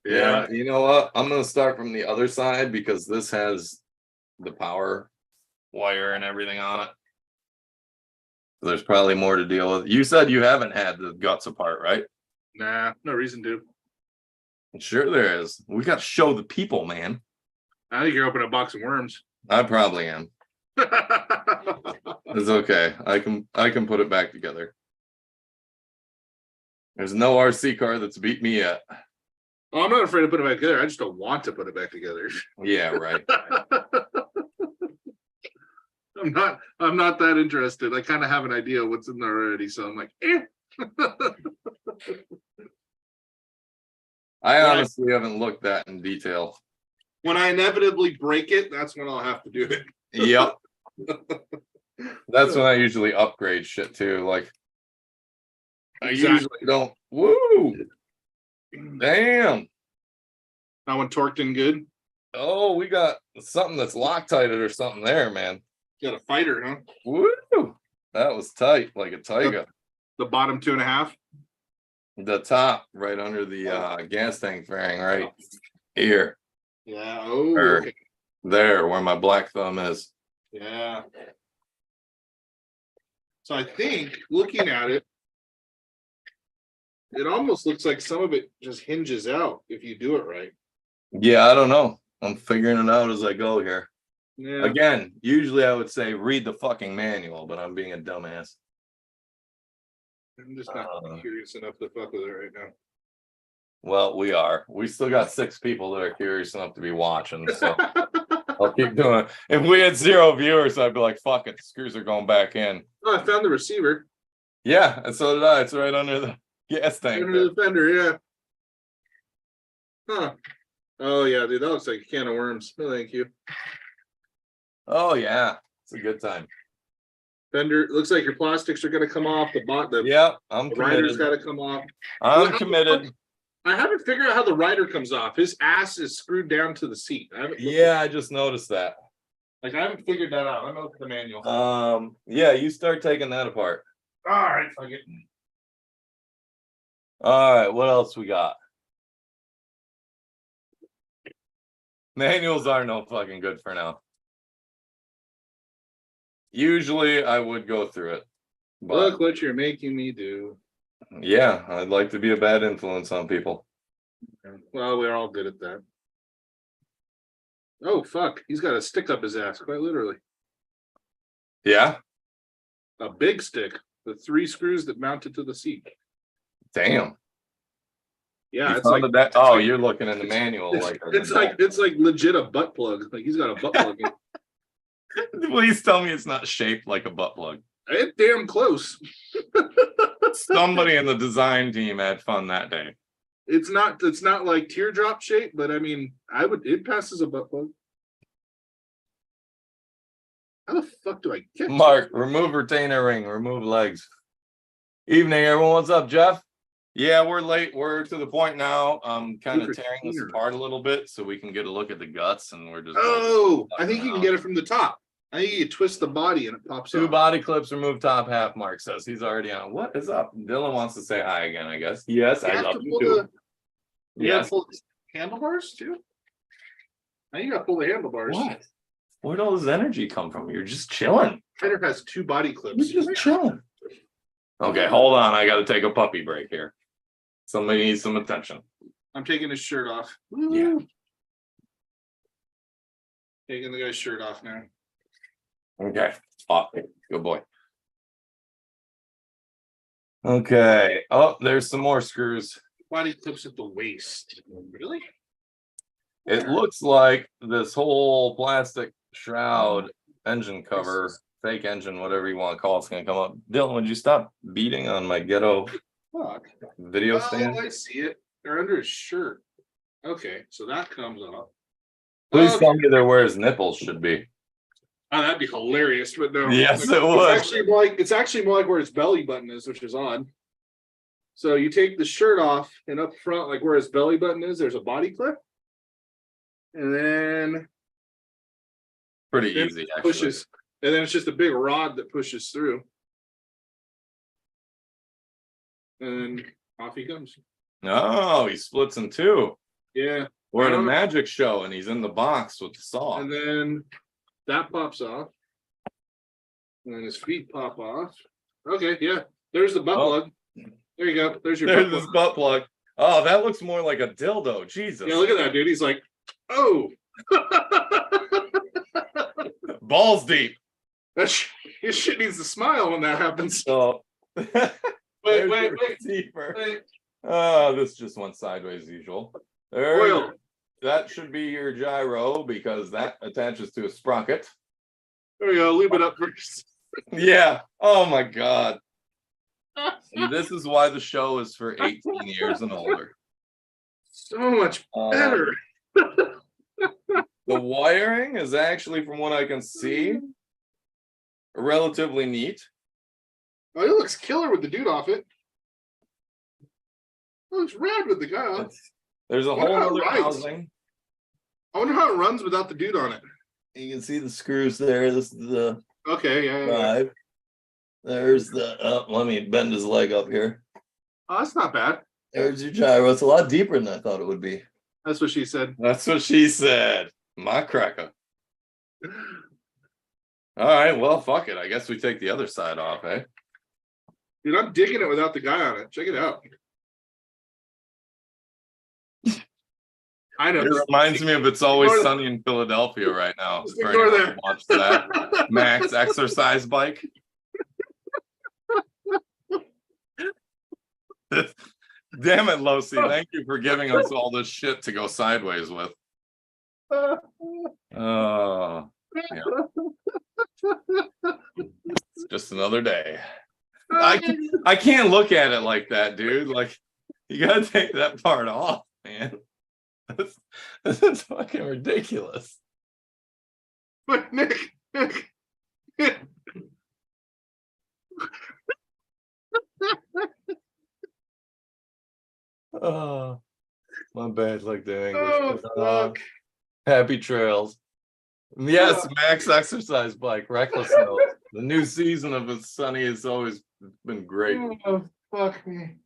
Yeah, you know what? I'm going to start from the other side because this has the power wire and everything on it. There's probably more to deal with. You said you haven't had the guts apart, right? Nah, no reason to. Sure there is. We got to show the people, man. I think you're opening a box of worms. I probably am. It's okay. I can put it back together. There's no RC car that's beat me yet. Oh, I'm not afraid to put it back together. I just don't want to put it back together. Yeah, right. I'm not that interested. I kind of have an idea of what's in there already, so I'm like, eh. I honestly haven't looked that in detail. When I inevitably break it, that's when I'll have to do it. Yep. That's when I usually upgrade shit too. Like I Exactly. usually don't. Woo! Damn. That one torqued in good. Oh, we got something that's Loctited or something there, man. You got a fighter, huh? Woo! That was tight, like a tiger. The bottom 2.5. The top, right under the gas tank fairing, right here. Yeah. Oh, Or okay. there, where my black thumb is. Yeah. So I think looking at it, it almost looks like some of it just hinges out if you do it right. Yeah, I don't know. I'm figuring it out as I go here. Yeah. Again, usually I would say read the fucking manual, but I'm being a dumbass. I'm just not curious enough to fuck with it right now. Well, we are. We still got 6 people that are curious enough to be watching, so I'll keep doing it. If we had 0 viewers, I'd be like, fuck it, the screws are going back in. Oh, I found the receiver. Yeah, and so did I. It's right under the gas tank. Under the fender, yeah. Huh. Oh yeah, dude, that looks like a can of worms. No, thank you. Oh yeah, it's a good time. Fender, looks like your plastics are gonna come off. Yep, I'm the rider's committed. gotta come off. I'm committed. I haven't figured out how the rider comes off. His ass is screwed down to the seat. Yeah, I just noticed that. Like I haven't figured that out. I'm looking at the manual. Yeah, you start taking that apart. All right, fuck it. All right, what else we got? Manuals are no fucking good for now. Usually I would go through it. But Look what you're making me do. yeah, I'd like to be a bad influence on people. Well, we're all good at that. Oh fuck, he's got a stick up his ass, quite literally. Yeah? A big stick. The 3 screws that mount it to the seat. Damn. Yeah, it's like that. Oh, you're looking in the manual. It's like legit a butt plug. Like he's got a butt plug in. Please tell me it's not shaped like a butt plug. It's damn close. Somebody in the design team had fun that day. It's not like teardrop shape, but I mean, it passes a butt plug. How the fuck do I get Mark, remove retainer ring, remove legs. Evening, everyone. What's up, Jeff? Yeah, we're late. We're to the point now. I'm kind of tearing this apart a little bit so we can get a look at the guts, and we're just. Oh, I think you can get it from the top. I think you twist the body and it pops 2 out. body clips, remove top half. Mark says he's already on. What is up? Dylan wants to say hi again, I guess. Yes, I love you too. Yes. Pull the handlebars too? Now you gotta pull the handlebars. What? Where'd all this energy come from? You're just chilling. Trainer has 2 body clips. You're just chilling. Okay, hold on. I got to take a puppy break here. Somebody needs some attention. I'm taking his shirt off. Yeah. Taking the guy's shirt off now. Okay. Good boy. Okay. Oh, there's some more screws. Body clips at the waist. Really? It looks like this whole plastic shroud engine cover, fake engine, whatever you want to call it's going to come up. Dylan, would you stop beating on my ghetto video stand? Oh, I see it. They're under his shirt. Okay, so that comes off. Please tell me they're where his nipples should be. Oh, that'd be hilarious, but no. Yes, it would. It's actually more like where his belly button is, which is odd. So you take the shirt off, and up front, like where his belly button is, there's a body clip. And then pretty easy, actually. Pushes, and then it's just a big rod that pushes through. And off he comes. Oh, he splits in 2. Yeah. We're at a magic show, and he's in the box with the saw. And then that pops off. And then his feet pop off. Okay, yeah. There's the butt plug. There you go. There's this butt plug. Oh, that looks more like a dildo. Jesus. Yeah, look at that, dude. He's like, oh. Balls deep. His shit needs to smile when that happens. So wait. Oh, this just went sideways as usual. Oil. That should be your gyro because that attaches to a sprocket. There we go. Lube it up first. Yeah. Oh my God. And this is why the show is for 18 years and older. So much better. The wiring is actually, from what I can see, relatively neat. Oh, it looks killer with the dude off it. It looks rad with the guy on. There's a whole other housing. I wonder how it runs without the dude on it. You can see the screws there. This is the okay, yeah. drive. There's the let me bend his leg up here. Oh, that's not bad. There's your gyro. It's a lot deeper than I thought it would be. That's what she said. That's what she said. My cracker. All right, well, fuck it. I guess we take the other side off, eh? Dude, I'm digging it without the guy on it. Check it out. I know. It reminds me of It's Always Sunny in Philadelphia right now. For anyone who watched that. Max exercise bike. Damn it, Losi. Thank you for giving us all this shit to go sideways with. Oh, yeah. It's just another day. I can't look at it like that, dude. Like, you gotta take that part off, man. This is fucking ridiculous. But Nick. Oh, my bad, like the English. Oh, fuck. Happy trails. Yes, Max exercise bike, reckless note. The new season of It's Sunny has always been great. Oh, fuck me.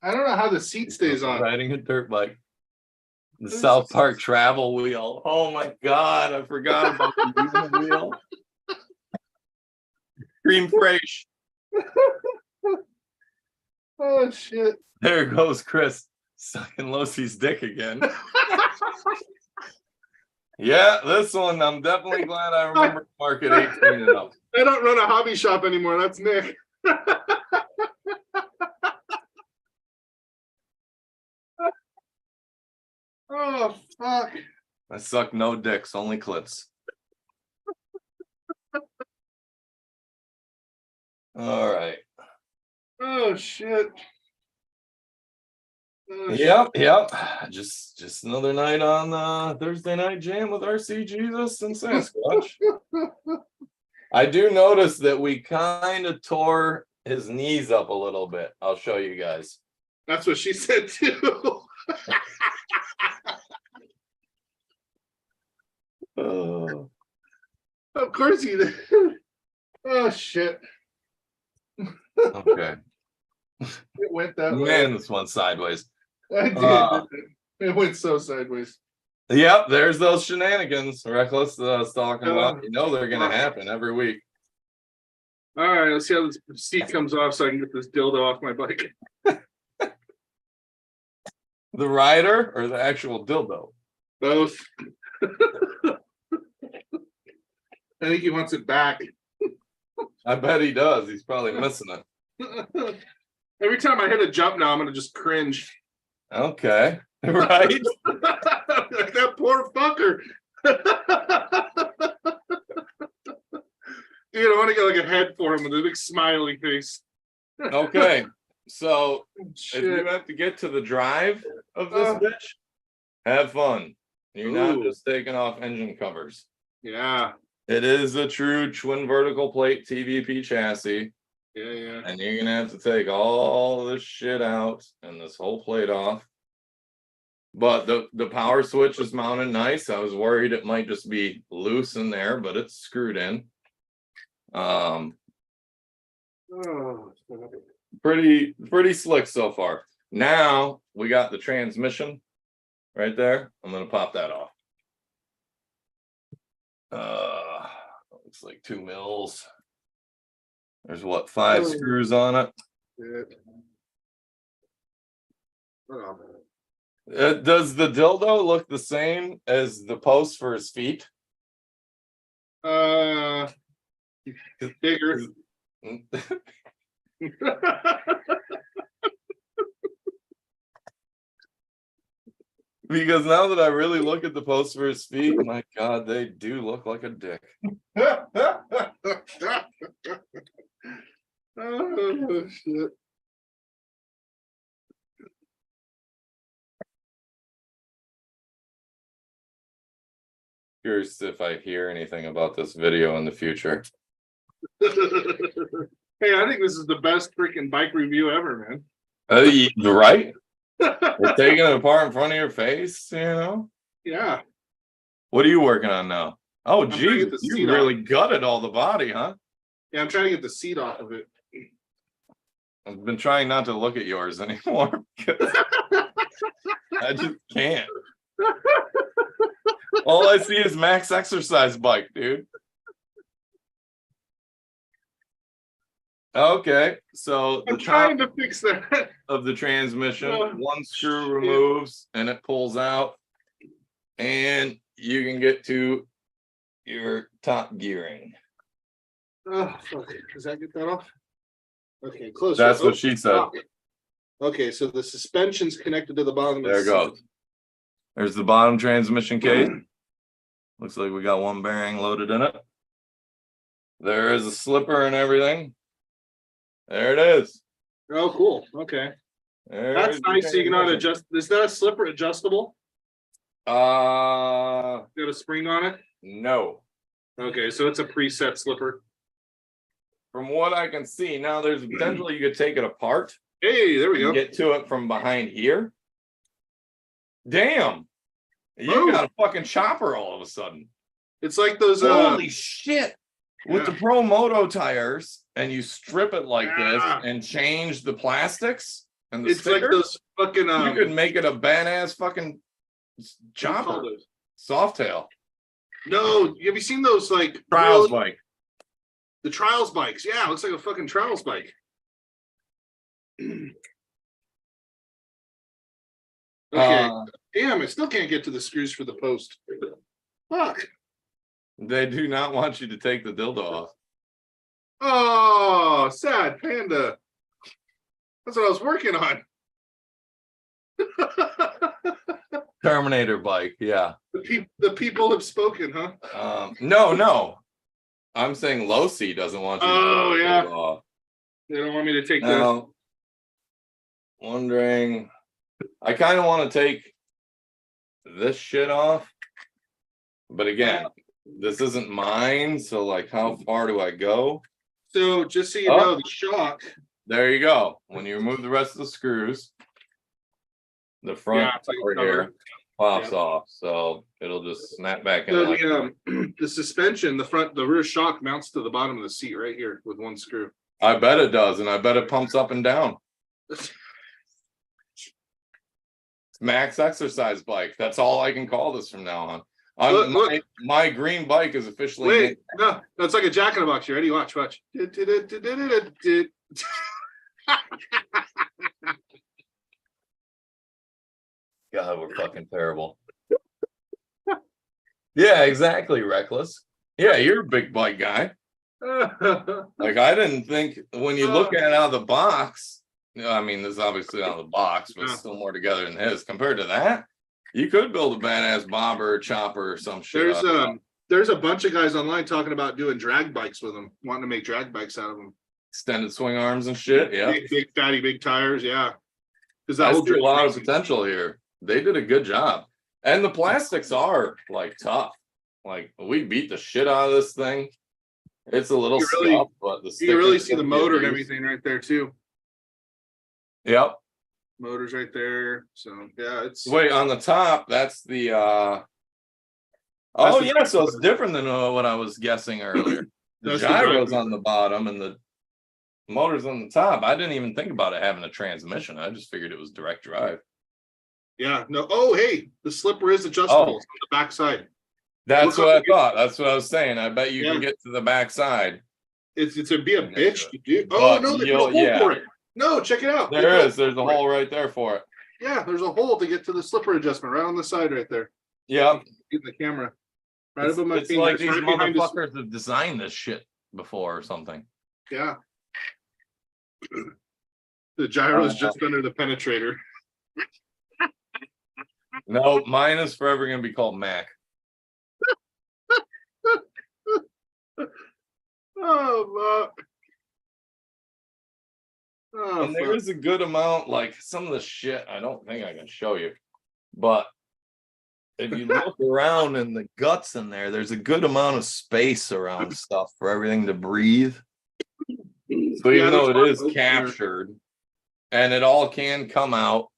I don't know how the seat stays on. Riding a dirt bike. The South Park travel wheel. Oh my God, I forgot about the wheel. Cream fraiche. Oh shit. There goes Chris sucking Losi's dick again. Yeah, this one, I'm definitely glad I remember Market 18 and up. I don't run a hobby shop anymore. That's Nick. Oh, fuck. I suck no dicks, only clits. All right. Oh, shit. Oh, Yep. Just another night on Thursday Night Jam with RCJesus and SASquatch. I do notice that we kind of tore his knees up a little bit. I'll show you guys. That's what she said too. Oh. Of course he did. Oh shit. Okay. It went that way. Man, this one's sideways. I did. It went so sideways. Yep, there's those shenanigans Reckless was talking about. You know they're gonna happen every week. All right, let's see how this seat comes off so I can get this dildo off my bike. The rider or the actual dildo? Both. I think he wants it back. I bet he does. He's probably missing it. Every time I hit a jump now, I'm gonna just cringe. Okay. Right? Like that poor fucker. Dude, I want to get like a head for him with a big smiley face. Okay. So Shit. if you have to get to the drive of this bitch, have fun. You're not just taking off engine covers. Yeah. It is a true twin vertical plate TVP chassis. Yeah. And you're gonna have to take all this shit out and this whole plate off. But the power switch is mounted nice. I was worried it might just be loose in there, but it's screwed in. Pretty slick so far. Now we got the transmission right there. I'm gonna pop that off. Looks like 2 mils. There's what, 5 screws on it. Does the dildo look the same as the post for his feet? Bigger. Because now that I really look at the post for his feet, my God, they do look like a dick. Oh shit. Curious if I hear anything about this video in the future. Hey, I think this is the best freaking bike review ever, man. Right? We're taking it apart in front of your face, you know? Yeah. What are you working on now? Oh, I'm trying to geez, get the you seat really off. gutted all the body, huh? Yeah, I'm trying to get the seat off of it. I've been trying not to look at yours anymore because I just can't. All I see is Max exercise bike, dude. Okay, so the I'm top trying to fix that. of the transmission, one screw Shit. removes and it pulls out, and you can get to your top gearing. Oh, fuck. Does that get that off? Okay, closer. That's what she said. Stop. Okay, so the suspension's connected to the bottom. There it goes. There's the bottom transmission case. Looks like we got one bearing loaded in it. There is a slipper and everything. There it is. Oh, cool. Okay. There's That's nice. So you can not adjust. Is that a slipper adjustable? Got a spring on it? No. Okay, so it's a preset slipper. From what I can see, now there's a potential you could take it apart. Hey, there we go. Get to it from behind here. Damn. You Oh. got a fucking chopper all of a sudden. It's like those Holy shit. With yeah. the Promoto tires, and you strip it like this Yeah. and change the plastics and the It's like stickers, those fucking you could make it a badass fucking chopper. Softail. No, have you seen those like Trials bike. The trials bikes? Yeah, it looks like a fucking trials bike. Okay. Damn, I still can't get to the screws for the post. Fuck. They do not want you to take the dildo off. Oh, sad panda. That's what I was working on. Terminator bike, yeah. The people have spoken, huh? No. I'm saying Losi doesn't want you to take the dildo off. They don't want me to take now, wondering, I kind of want to take this shit off. But again, this isn't mine, so like how far do I go? So just so you know, the shock. There you go. When you remove the rest of the screws, the front right here pops off, so it'll just snap back in. So the suspension, the rear shock mounts to the bottom of the seat right here with one screw. I bet it does, and I bet it pumps up and down. Max exercise bike. That's all I can call this from now on. Look. My green bike is officially. Wait, no, that's like a Jack in the Box. You ready? Watch. God, we're fucking terrible. Yeah, exactly, Reckless. Yeah, you're a big bike guy. Like, I didn't think when you look at it out of the box, I mean, this is obviously out of the box, but still more together than his. Compared to that, you could build a badass bobber or chopper or some shit. There's a bunch of guys online talking about doing drag bikes with them, wanting to make drag bikes out of them. Extended swing arms and shit. Yeah. Big fatty, big tires. Yeah. Because that will a lot of potential here. They did a good job. And the plastics are like tough. Like, we beat the shit out of this thing. It's a little scuffed, but the you can really see the motor and everything right there too. Yep. Motor's right there. So yeah, it's wait on the top. That's the so it's different than what I was guessing earlier. The gyro's on the bottom and the motor's on the top. I didn't even think about it having a transmission. I just figured it was direct drive. Yeah. No. Oh, hey, the slipper is adjustable. It's on the back side. That's what I thought. That's what I was saying. I bet you can get to the back side. It's a be a bitch to do. Oh no, there's a hole for it. No, check it out. There's a hole right there for it. Yeah, there's a hole to get to the slipper adjustment right on the side right there. Yeah. In the camera. Right above my finger. It's like these motherfuckers have designed this shit before or something. Yeah. The gyro is just under the penetrator. No, mine is forever going to be called Mac. Oh, and there is a good amount, like some of the shit I don't think I can show you, but if you look around in the guts in there, there's a good amount of space around stuff for everything to breathe. So even though it is captured and it all can come out,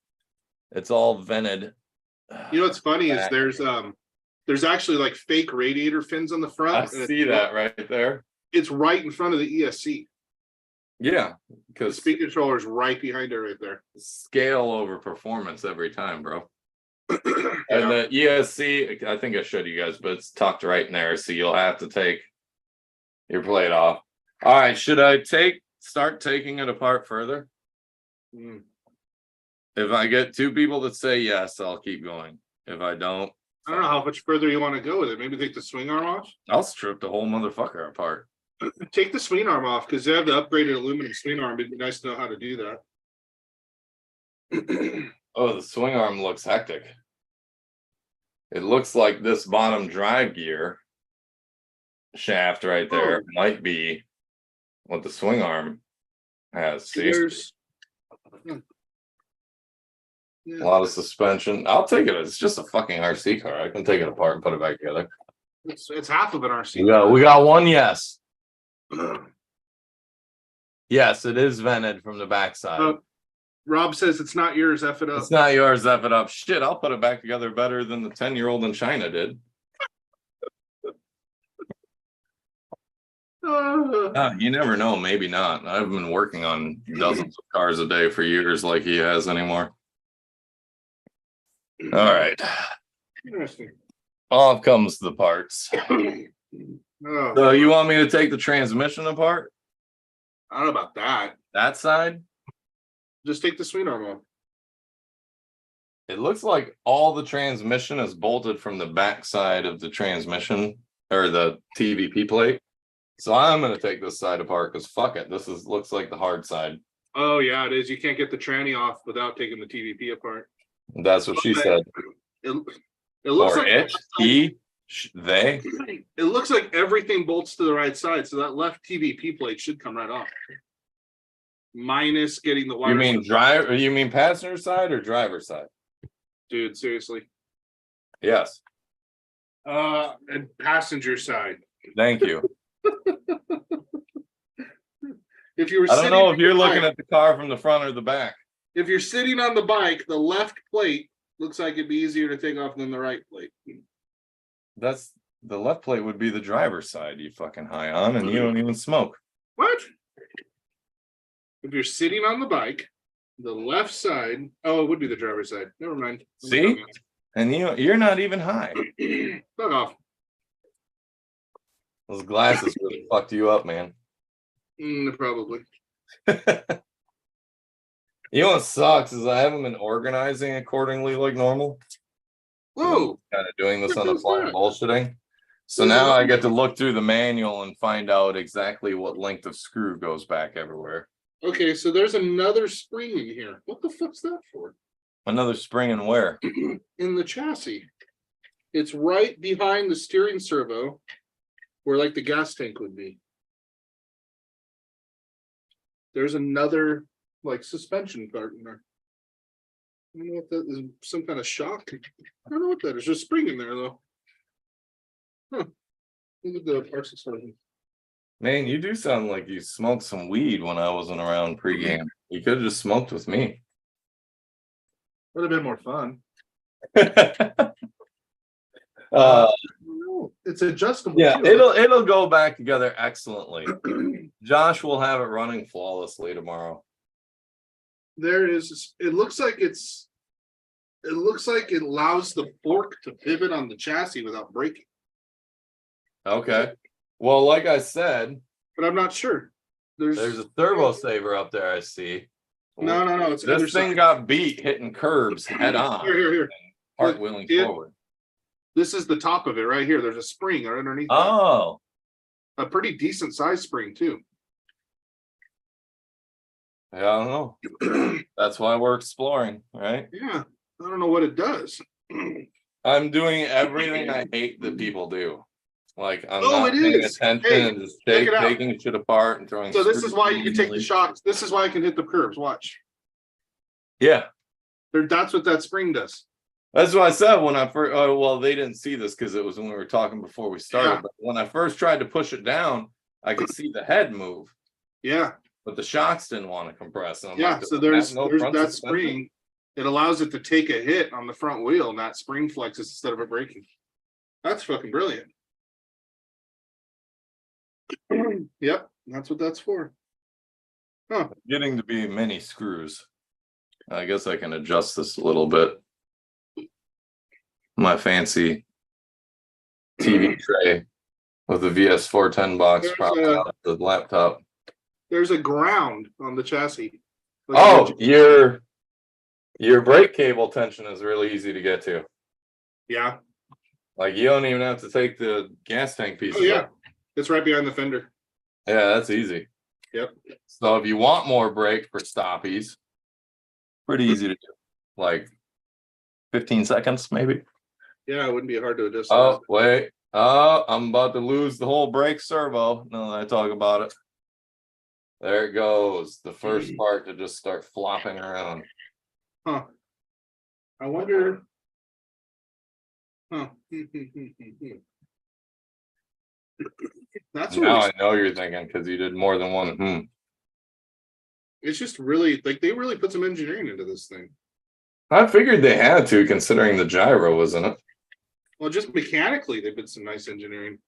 it's all vented. You know what's funny is there's actually like fake radiator fins on the front. I see that right there. It's right in front of the ESC. Yeah, The because speed controller is right behind it right there. scale over performance every time, bro. Yeah. And the ESC, I think I showed you guys, but it's tucked right in there, so you'll have to take your plate off. All right, should I start taking it apart further? Mm. If I get two people that say yes, I'll keep going. If I don't, I don't know how much further you want to go with it. Maybe take the swing arm off. I'll strip the whole motherfucker apart. Take the swing arm off because they have the upgraded aluminum swing arm. It'd be nice to know how to do that. Oh, the swing arm looks hectic. It looks like this bottom drive gear shaft right there might be what the swing arm has. See? Yeah. A lot of suspension. I'll take it. It's just a fucking RC car. I can take it apart and put it back together. It's half of an RC. We got one yes. Yes, it is vented from the backside. Rob says it's not yours. F it up. It's not yours. F it up. Shit, I'll put it back together better than the 10-year-old in China did. You never know. Maybe not. I've been working on dozens of cars a day for years like he has anymore. All right. Interesting. Off comes the parts. Oh, So you want me to take the transmission apart? I don't know about that. That side? Just take the swing arm off. It looks like all the transmission is bolted from the back side of the transmission or the TVP plate. So I'm going to take this side apart because fuck it. This looks like the hard side. Oh, yeah, it is. You can't get the tranny off without taking the TVP apart. That's what she said. It looks Or like it, he, they. It looks like everything bolts to the right side, so that left TVP plate should come right off. Minus getting the wire. You mean passenger side or driver side? Dude, seriously. Yes. And passenger side. Thank you. If you were, I don't know if you're looking at the car from the front or the back. If you're sitting on the bike, the left plate looks like it'd be easier to take off than the right plate. That's the left plate would be the driver's side, you fucking high on, and you don't even smoke. What? If you're sitting on the bike, the left side, oh, it would be the driver's side. Never mind. See? And you're not even high. Fuck off. Those glasses really fucked you up, man. Probably. You know what sucks is I haven't been organizing accordingly like normal. Whoa. Kind of doing this on the fly and bullshitting. So now I get to look through the manual and find out exactly what length of screw goes back everywhere. Okay, so there's another spring in here. What the fuck's that for? Another spring in where? In the chassis. It's right behind the steering servo where like the gas tank would be. There's another like suspension part in there. I don't know what that is. Some kind of shock. I don't know what that is. There's a spring in there though. Huh. Look at the parts explosion. Man, you do sound like you smoked some weed when I wasn't around pregame. You could have just smoked with me. Would have been more fun. It's adjustable. Yeah, too. it'll go back together excellently. Josh will have it running flawlessly tomorrow. There is. It looks like it allows the fork to pivot on the chassis without breaking. Okay. Well, like I said, But I'm not sure. there's a turbo saver up there. I see. No. It's This thing got beat hitting curbs head on. Here. Part wheeling forward. This is the top of it right here. There's a spring right underneath. Oh. A pretty decent size spring too. Yeah, I don't know. That's why we're exploring, right? Yeah, I don't know what it does. I'm doing everything I hate that people do. Like I'm Oh, not it paying is. attention Hey, and just check it out. taking shit apart and throwing. So this is screws why you can take the immediately. shocks. This is why I can hit the curbs. Watch. Yeah. That's what that spring does. That's what I said when I first. Oh, well, they didn't see this because it was when we were talking before we started. Yeah. But when I first tried to push it down, I could see the head move, Yeah. but the shocks didn't want to compress. And I'm Yeah. like, So there's there's front that suspension? spring. It allows it to take a hit on the front wheel, and that spring flexes instead of it breaking. That's fucking brilliant. Yep, that's what that's for. Huh. Getting to be many screws. I guess I can adjust this a little bit. My fancy TV tray with the VS410 box propped on the laptop. There's a ground on the chassis. Like Oh, your brake cable tension is really easy to get to. yeah. Like you don't even have to take the gas tank pieces. Oh yeah, out. it's right behind the fender. Yeah, that's easy. Yep. So if you want more brake for stoppies, pretty easy to do. Like 15 seconds, maybe. Yeah, it wouldn't be hard to adjust. Oh, wait. Oh, I'm about to lose the whole brake servo. Now that I talk about it. There it goes. The first part to just start flopping around. Huh. I wonder. Huh. That's Now really, I know you're thinking because you did more than one. it's just really like they really put some engineering into this thing. I figured they had to, considering the gyro was in it. Well, just mechanically, they put some nice engineering.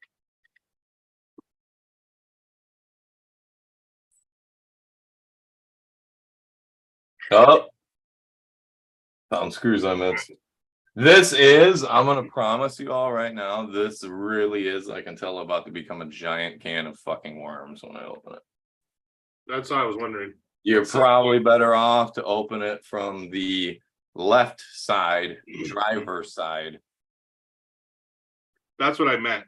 Oh, found screws I missed. This is, I'm going to promise you all right now, this really is, I can tell, about to become a giant can of fucking worms when I open it. That's what I was wondering. You're probably better off to open it from the left side, driver's side. That's what I meant.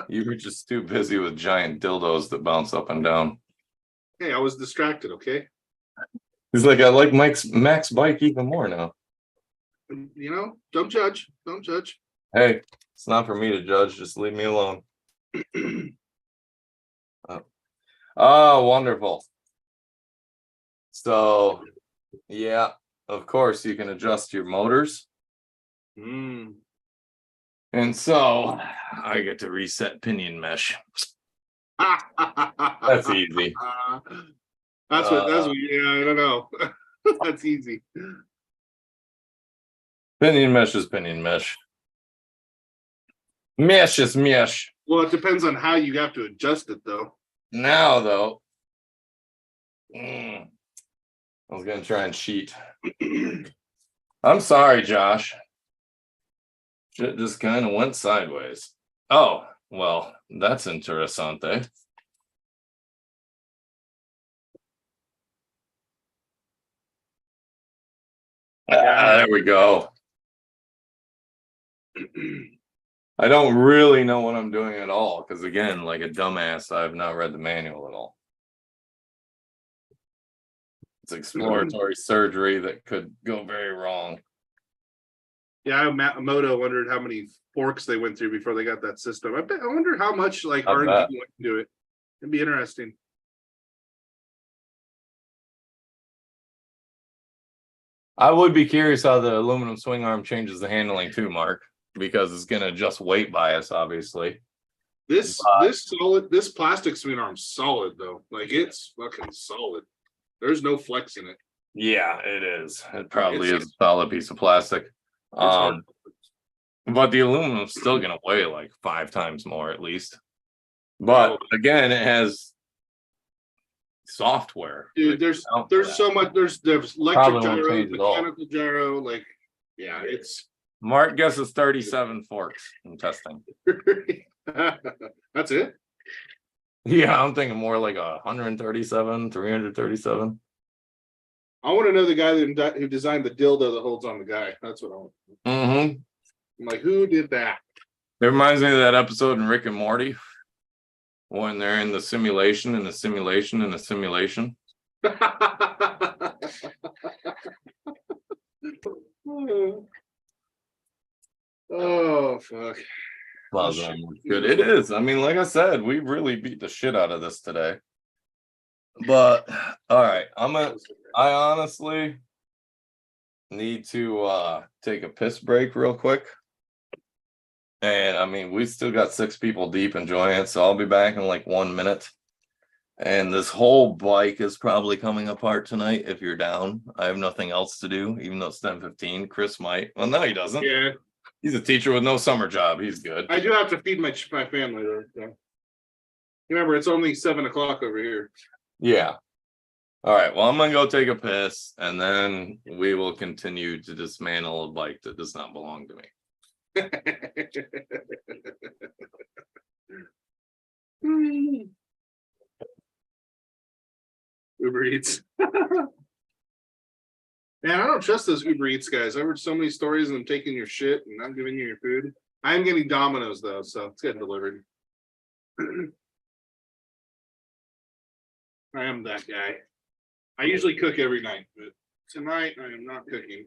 You were just too busy with giant dildos that bounce up and down. Hey, I was distracted, okay? He's like, I like Mac's bike even more now. You know, don't judge. Don't judge. Hey, it's not for me to judge. Just leave me alone. Oh, wonderful. So, yeah, of course, you can adjust your motors. Mm. And so I get to reset pinion mesh. That's easy. That's what, yeah, I don't know. That's easy. Pinion mesh is pinion mesh. Mesh is mesh. Well, it depends on how you have to adjust it, though. Now, though, I was going to try and cheat. I'm sorry, Josh. Shit just kind of went sideways. Oh, well, that's interessante. There we go. I don't really know what I'm doing at all because, again, like a dumbass, I've not read the manual at all. It's exploratory surgery that could go very wrong. Yeah, Moto wondered how many forks they went through before they got that system. I wonder how much like I R&D bet. went into it. It'd be interesting. I would be curious how the aluminum swing arm changes the handling too, Mark, because it's going to adjust weight bias, obviously. This plastic swing arm's solid though. Like it's fucking solid. There's no flex in it. Yeah, it is. It probably is a solid piece of plastic. Hard. But the aluminum's still going to weigh like 5 times more at least. But again, it has software. Dude, there's so much. There's electric gyro, mechanical gyro. Like, yeah, it's. Mark guesses 37 forks in testing. That's it. Yeah, I'm thinking more like 137, 337. I want to know the guy who designed the dildo that holds on the guy. That's what I want. Mm-hmm. I'm like, who did that? It reminds me of that episode in Rick and Morty when they're in the simulation and the simulation and the simulation. Oh fuck. Good. It is. I mean, like I said, we really beat the shit out of this today. But all right, I honestly need to take a piss break real quick. And I mean, we still got 6 people deep enjoying it, so I'll be back in like 1 minute. And this whole bike is probably coming apart tonight if you're down. I have nothing else to do, even though it's 10:15. Chris might. Well, no, he doesn't. Yeah. He's a teacher with no summer job. He's good. I do have to feed my family though. So. Remember, it's only 7 o'clock over here. Yeah. All right. Well, I'm gonna go take a piss, and then we will continue to dismantle a bike that does not belong to me. Uber Eats. Man, I don't trust those Uber Eats guys. I've heard so many stories of them taking your shit and not giving you your food. I am getting Domino's though, so it's getting delivered. I am that guy. I usually cook every night, but tonight I am not cooking.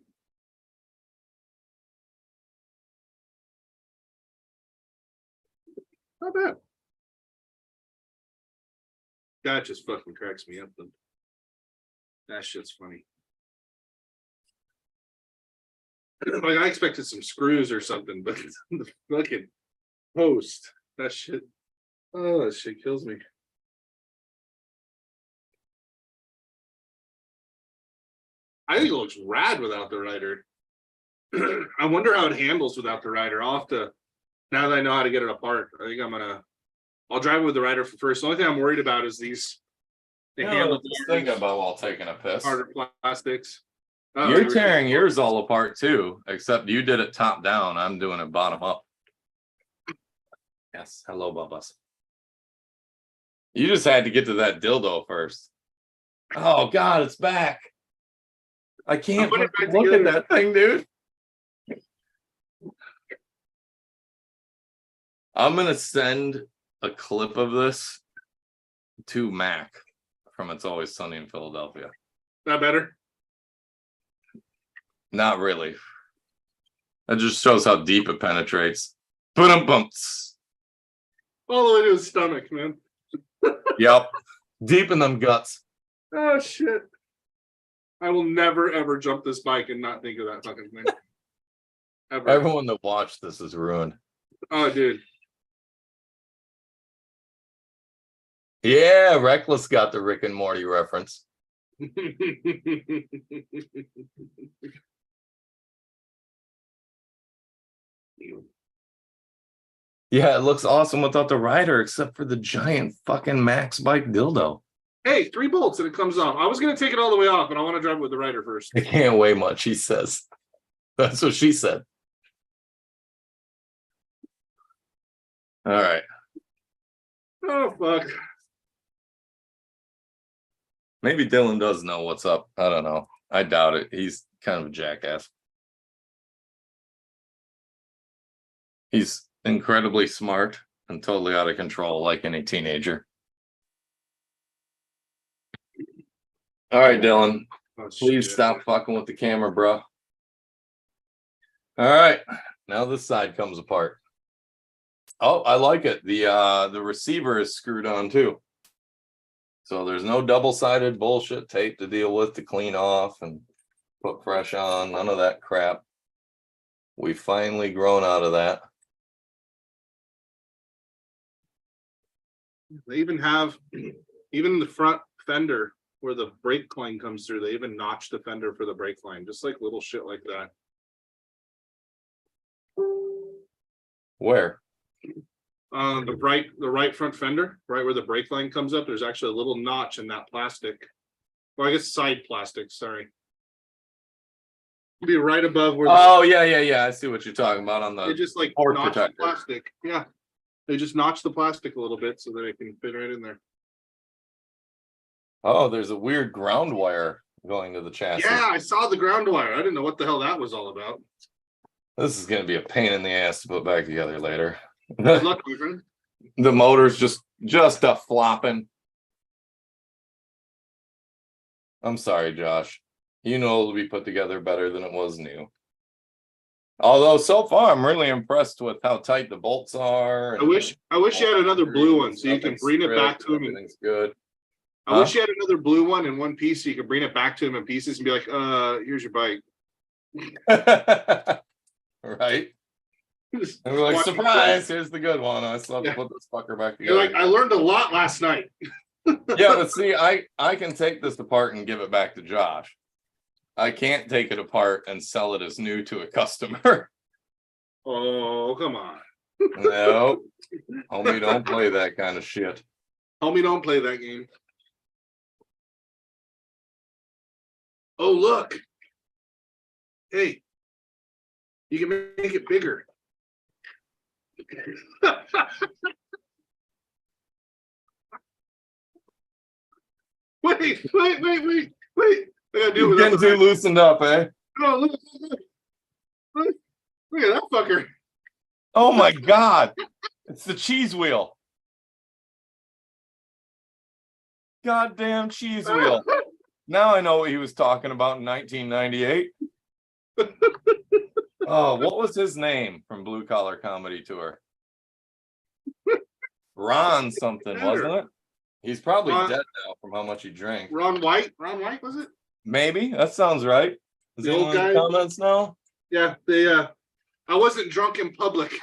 Not bad. That just fucking cracks me up. That shit's funny. Like I expected some screws or something, but the fucking post, that shit. Oh, that shit kills me. I think it looks rad without the rider. I wonder how it handles without the rider. I'll have to, now that I know how to get it apart, I think I'll drive it with the rider for first. The only thing I'm worried about is these. The handle. Thinking about while taking a piss. Harder plastics. You're tearing yours all apart too, except you did it top down. I'm doing it bottom up. Yes. Hello, Bubba's. You just had to get to that dildo first. Oh God, it's back. I can't look at that thing, dude. I'm gonna send a clip of this to Mac from It's Always Sunny in Philadelphia. Not better? Not really. That just shows how deep it penetrates. Bumps. All the way to his stomach, man. Yep. Deep in them guts. Oh shit. I will never ever jump this bike and not think of that fucking thing. Ever. Everyone that watched this is ruined. Oh dude. Yeah, Reckless got the Rick and Morty reference. Yeah, it looks awesome without the rider, except for the giant fucking Max bike dildo. Hey, 3 bolts and it comes off. I was gonna take it all the way off, but I want to drive it with the rider first. It can't weigh much, he says. That's what she said. All right. Oh fuck. Maybe Dylan does know what's up. I don't know. I doubt it. He's kind of a jackass. He's incredibly smart and totally out of control, like any teenager. All right, Dylan. Oh, Please stop fucking with the camera, bro. All right. Now this side comes apart. Oh, I like it. The receiver is screwed on too. So there's no double-sided bullshit tape to deal with to clean off and put fresh on. None of that crap. We've finally grown out of that. They even have, even the front fender where the brake line comes through, they even notched the fender for the brake line, just like little shit like that. Where? The right front fender, right where the brake line comes up, there's actually a little notch in that plastic. Well, I guess side plastic, sorry. Be right above where yeah. I see what you're talking about on the they just like port notch the protector. plastic. Yeah. They just notch the plastic a little bit so that it can fit right in there. Oh, there's a weird ground wire going to the chassis. Yeah, I saw the ground wire. I didn't know what the hell that was all about. This is going to be a pain in the ass to put back together later. Good luck, my friend. The motor's just a flopping. I'm sorry, Josh. You know it'll be put together better than it was new. Although so far I'm really impressed with how tight the bolts are. I wish you had another blue one so you can bring it back to him. Everything's good. I wish you had another blue one in one piece so you could bring it back to him in pieces and be like, here's your bike. Right? And we're like, surprise, here's the good one. I still have to put this fucker back together. You're like, I learned a lot last night. Yeah, but see, I can take this apart and give it back to Josh. I can't take it apart and sell it as new to a customer. Oh, come on. No, homie, don't play that kind of shit. Homie, don't play that game. Oh, look. Hey, you can make it bigger. Wait. I gotta do it. Getting too loosened up, eh? Oh, look at that fucker. Oh my God. It's the cheese wheel. Goddamn cheese wheel. Now I know what he was talking about in 1998. Oh, what was his name from Blue Collar Comedy Tour? Ron something, wasn't it? He's probably dead now from how much he drank. Ron White? Ron White, was it? Maybe. That sounds right. Is the old guy comments now? Yeah, I wasn't drunk in public.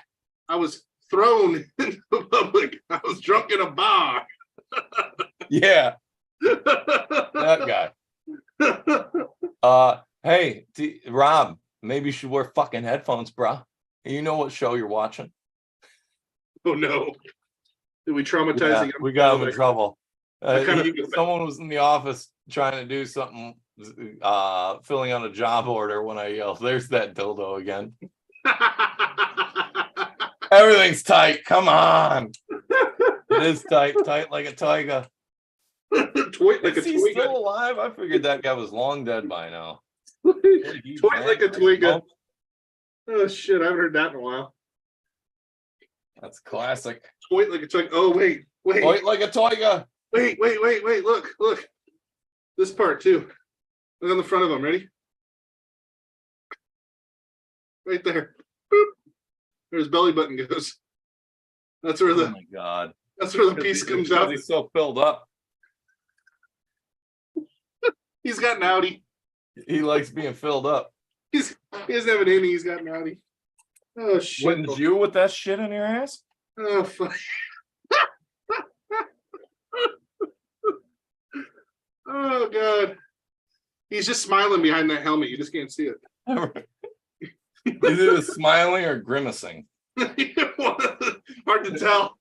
I was thrown into public. I was drunk in a bar. Yeah. That guy. Hey, Rob, maybe you should wear fucking headphones, bro. You know what show you're watching? Oh no. Did we traumatize him? We got him in trouble. Someone was in the office trying to do something, filling out a job order when I yelled, "There's that dildo again." Everything's tight. Come on. It is tight like a tiger. Is he still alive? I figured that guy was long dead by now. Toy like a twiga. Oh shit, I haven't heard that in a while. That's classic. Toy like a twiga. Oh wait. Toy like a twiga. Wait. Look. This part too. Look on the front of him. Ready? Right there. Boop. There's belly button goes. That's where Oh my God. That's where the piece comes out. He's so filled up. He's got an Audi. He likes being filled up. He doesn't have an innie. He's got an Audi. Oh shit! Wouldn't you with that shit in your ass? Oh fuck! Oh god! He's just smiling behind that helmet. You just can't see it. Is it smiling or grimacing? Hard to tell.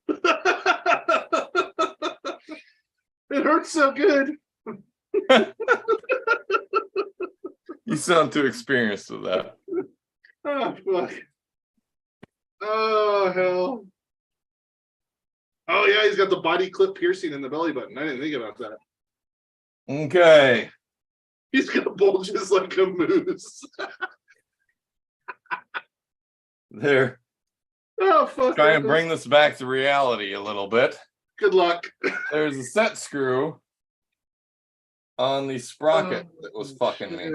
It hurts so good. You sound too experienced with that. Oh fuck. Oh hell. Oh yeah, he's got the body clip piercing in the belly button. I didn't think about that. Okay. He's got bulges like a moose. There. Oh fuck. Try and bring this back to reality a little bit. Good luck. There's a set screw on the sprocket that was fucking me.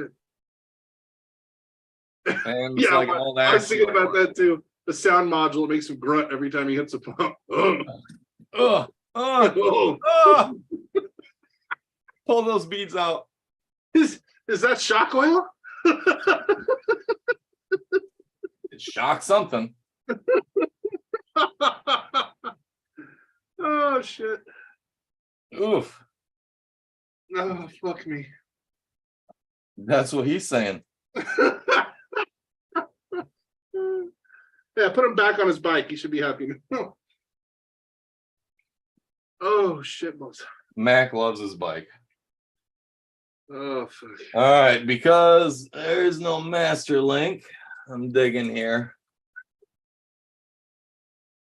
And yeah, like all that I was thinking about that too. The sound module makes him grunt every time he hits a pump. Pull those beads out. Is that shock oil? It shocked something. Oh shit. Oof. Oh fuck me. That's what he's saying. Yeah, put him back on his bike. He should be happy now. Oh shit, boss. Mac loves his bike. Oh fuck. All right, because there's no master link, I'm digging here.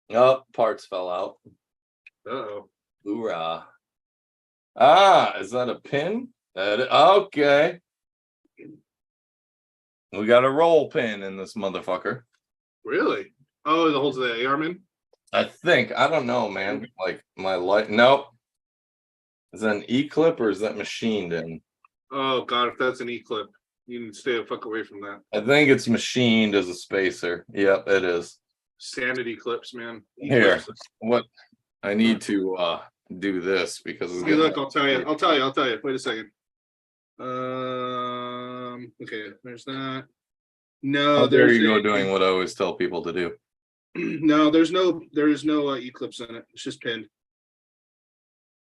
Oh, parts fell out. Uh-oh. Hoorah. Ah, is that a pin? Okay. We got a roll pin in this motherfucker. Really? Oh, the holds of the AR man? I think. I don't know, man. Like my light. Nope. Is that an E-clip or is that machined in? Oh god, if that's an E-clip, you need to stay the fuck away from that. I think it's machined as a spacer. Yep, it is. Sanity clips, man. Here. What I need to do this because it's hey, look, I'll tell you. Wait a second. Okay, there's that. No, How dare there's you go doing what I always tell people to do? no, there is no E-clips in it. It's just pinned.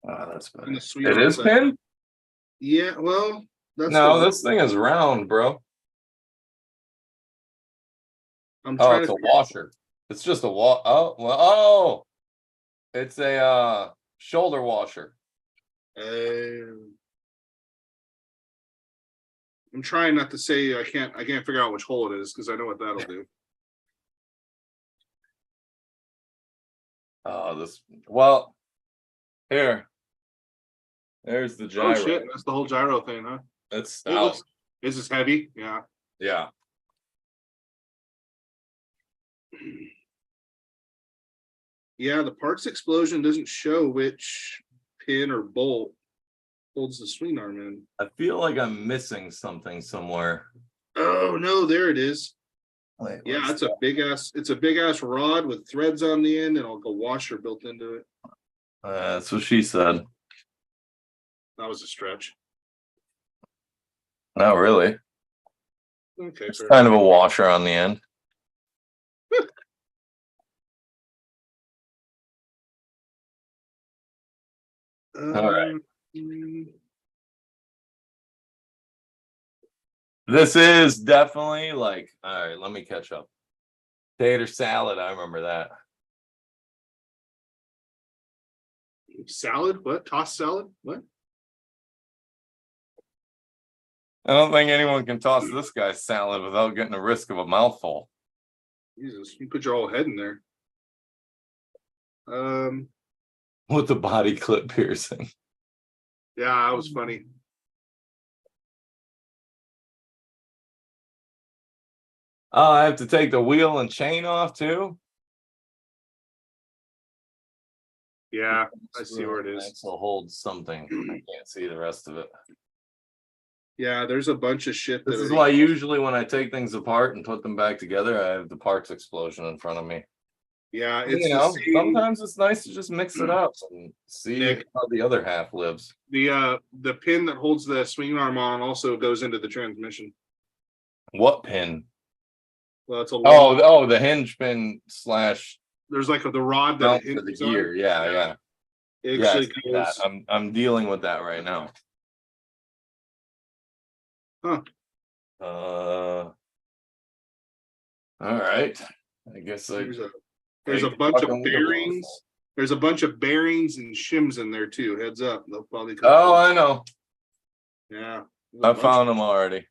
Oh, that's And better. the sweet It is arms. pinned? Yeah, well, that's No, the, this thing is round, bro. I'm Oh, trying it's to a washer. It's just a oh, well, oh, it's a shoulder washer. I'm trying not to say I can't figure out which hole it is because I know what that'll do. Oh, well, here. There's the gyro. Oh shit, that's the whole gyro thing, huh? It's It stout. looks, is this heavy? Yeah. Yeah. Yeah, the parts explosion doesn't show which pin or bolt holds the swing arm in. I feel like I'm missing something somewhere. Oh no, there it is. Wait, Yeah, it's a big ass rod with threads on the end and a washer built into it. That's what she said. That was a stretch. Not really. Okay, It's fair. kind of a washer on the end. All right. This is definitely like, all right, let me catch up. Tater salad, I remember that. Salad? What? Tossed salad? What? I don't think anyone can toss this guy's salad without getting a risk of a mouthful. Jesus, you put your whole head in there. With the body clip piercing. Yeah, that was funny. Oh, I have to take the wheel and chain off too? Yeah, I see where it is. Axle holds something. I can't see the rest of it. Yeah, there's a bunch of shit. This is why usually when I take things apart and put them back together, I have the parts explosion in front of me. Yeah, it's sometimes it's nice to just mix it up and see Nick, how the other half lives. the pin that holds the swing arm on also goes into the transmission. What pin? Well, it's a long, the hinge pin slash. there's like the rod that For the gear. Yeah. It Yeah, actually goes. I'm dealing with that right now. Huh. All right. I guess There's a bunch of bearings. There's a bunch of bearings and shims in there too. Heads up. They'll probably come. Oh, I know. Yeah. I found them already.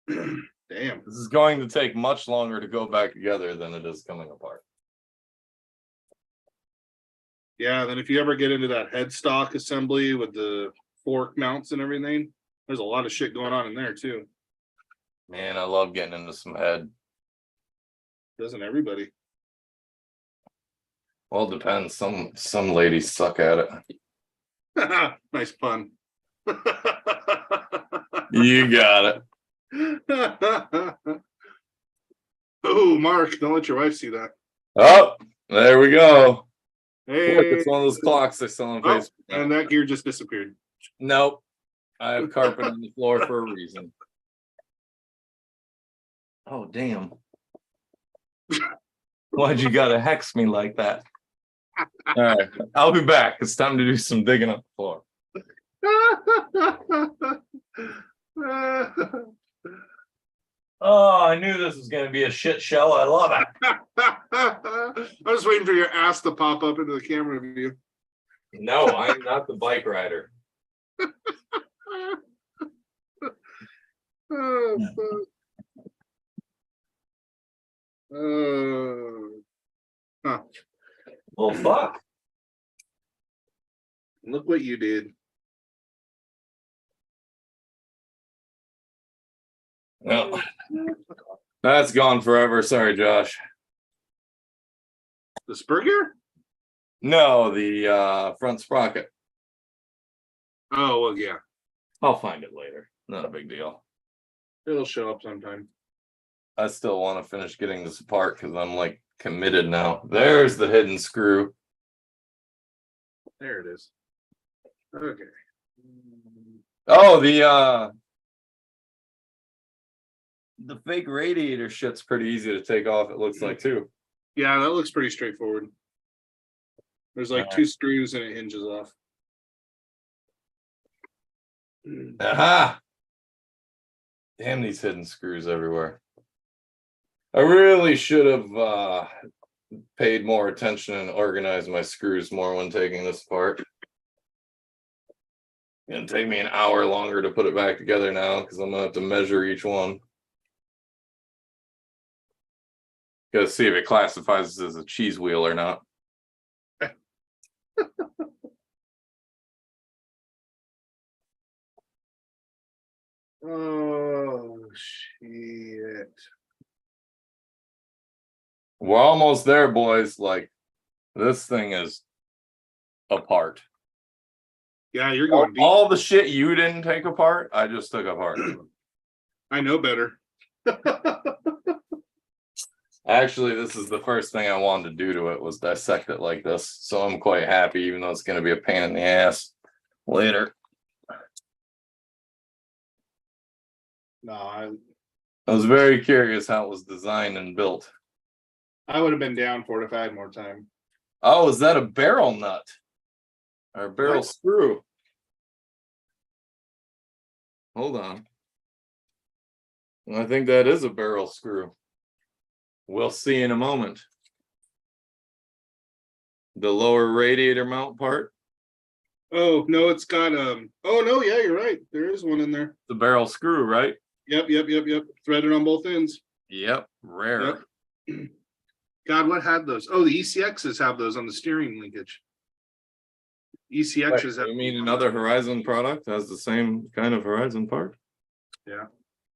Damn. This is going to take much longer to go back together than it is coming apart. Yeah, then if you ever get into that headstock assembly with the fork mounts and everything, there's a lot of shit going on in there too. Man, I love getting into some head. Doesn't everybody? Well, it depends. Some ladies suck at it. Nice pun. You got it. Oh, Mark, don't let your wife see that. Oh, there we go. Hey, look, it's one of those clocks I sell on Facebook. And that gear just disappeared. Nope. I have carpet on the floor for a reason. Oh, damn. Why'd you gotta hex me like that? All right, I'll be back. It's time to do some digging up the floor. Oh, I knew this was going to be a shit show. I love it. I was waiting for your ass to pop up into the camera view. No, I'm not the bike rider. Oh, huh. Well, fuck. Look what you did. No, that's gone forever. Sorry, Josh. The spur gear? No, the front sprocket. Oh, well, yeah. I'll find it later. Not a big deal. It'll show up sometime. I still want to finish getting this apart because I'm like committed now. There's the hidden screw. There it is. Okay. Oh, the fake radiator shit's pretty easy to take off, it looks like too. Yeah, that looks pretty straightforward. There's like 2 screws and it hinges off. Aha! Damn these hidden screws everywhere. I really should have paid more attention and organized my screws more when taking this apart. It's gonna take me an hour longer to put it back together now because I'm gonna have to measure each one. Gotta see if it classifies as a cheese wheel or not. Oh shit. We're almost there, boys. Like, this thing is apart. Yeah, you're going deep. All the shit you didn't take apart, I just took apart. I know better. Actually, this is the first thing I wanted to do to it was dissect it like this. So I'm quite happy, even though it's going to be a pain in the ass later. No, I was very curious how it was designed and built. would have been down for it if I had more time. Oh, is that a barrel nut? Or a barrel What? screw? Hold on. I think that is a barrel screw. We'll see in a moment. The lower radiator mount part. Oh no, it's got oh no, yeah, you're right. There is one in there. The barrel screw, right? Yep. Threaded on both ends. Yep, rare. Yep. God, what had those? Oh, the ECXs have those on the steering linkage. ECXs have. You mean another Horizon product has the same kind of Horizon part? Yeah.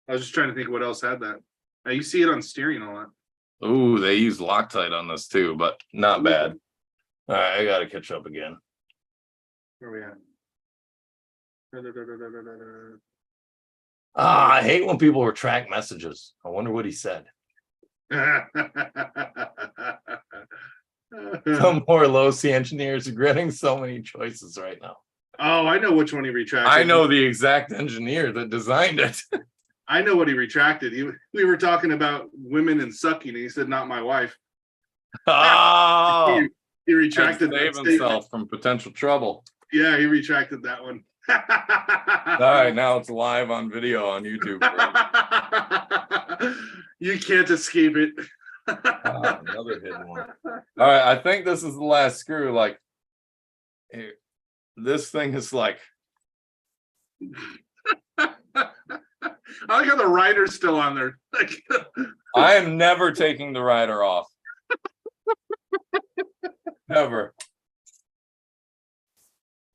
I was just trying to think what else had that. You see it on steering a lot. Ooh, they use Loctite on this too, but not bad. All right, I gotta catch up again. Where are we at? I hate when people retract messages. I wonder what he said. Some poor Losi engineers are getting so many choices right now. Oh, I know which one he retracted. I know the exact engineer that designed it. I know what he retracted. We were talking about women and sucking, and he said, "Not my wife." Oh, he retracted save himself from potential trouble. Yeah, he retracted that one. All right, now it's live on video on YouTube. You can't escape it. Another hidden one. All right, I think this is the last screw. Like, this thing is like. I like how the rider's still on there. I am never taking the rider off. Never.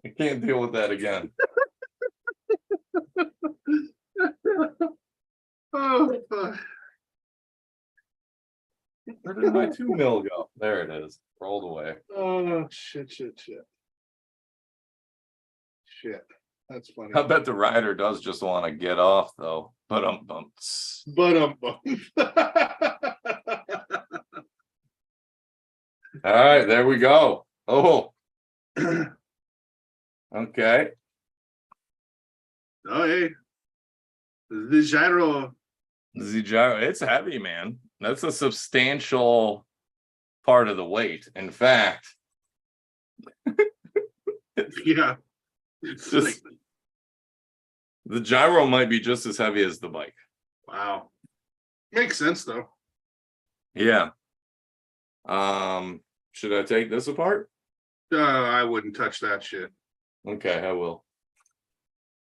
I can't deal with that again. Oh, fuck. Where did my 2 mil go? There it is. Rolled away. Oh, shit. That's funny. I bet the rider does just want to get off, though. But But all right, there we go. Oh. Okay. Oh, hey. The gyro. It's heavy, man. That's a substantial part of the weight. In fact, Yeah. Just, the gyro might be just as heavy as the bike. Wow. Makes sense, though. Yeah. Should I take this apart? I wouldn't touch that shit. Okay, I will.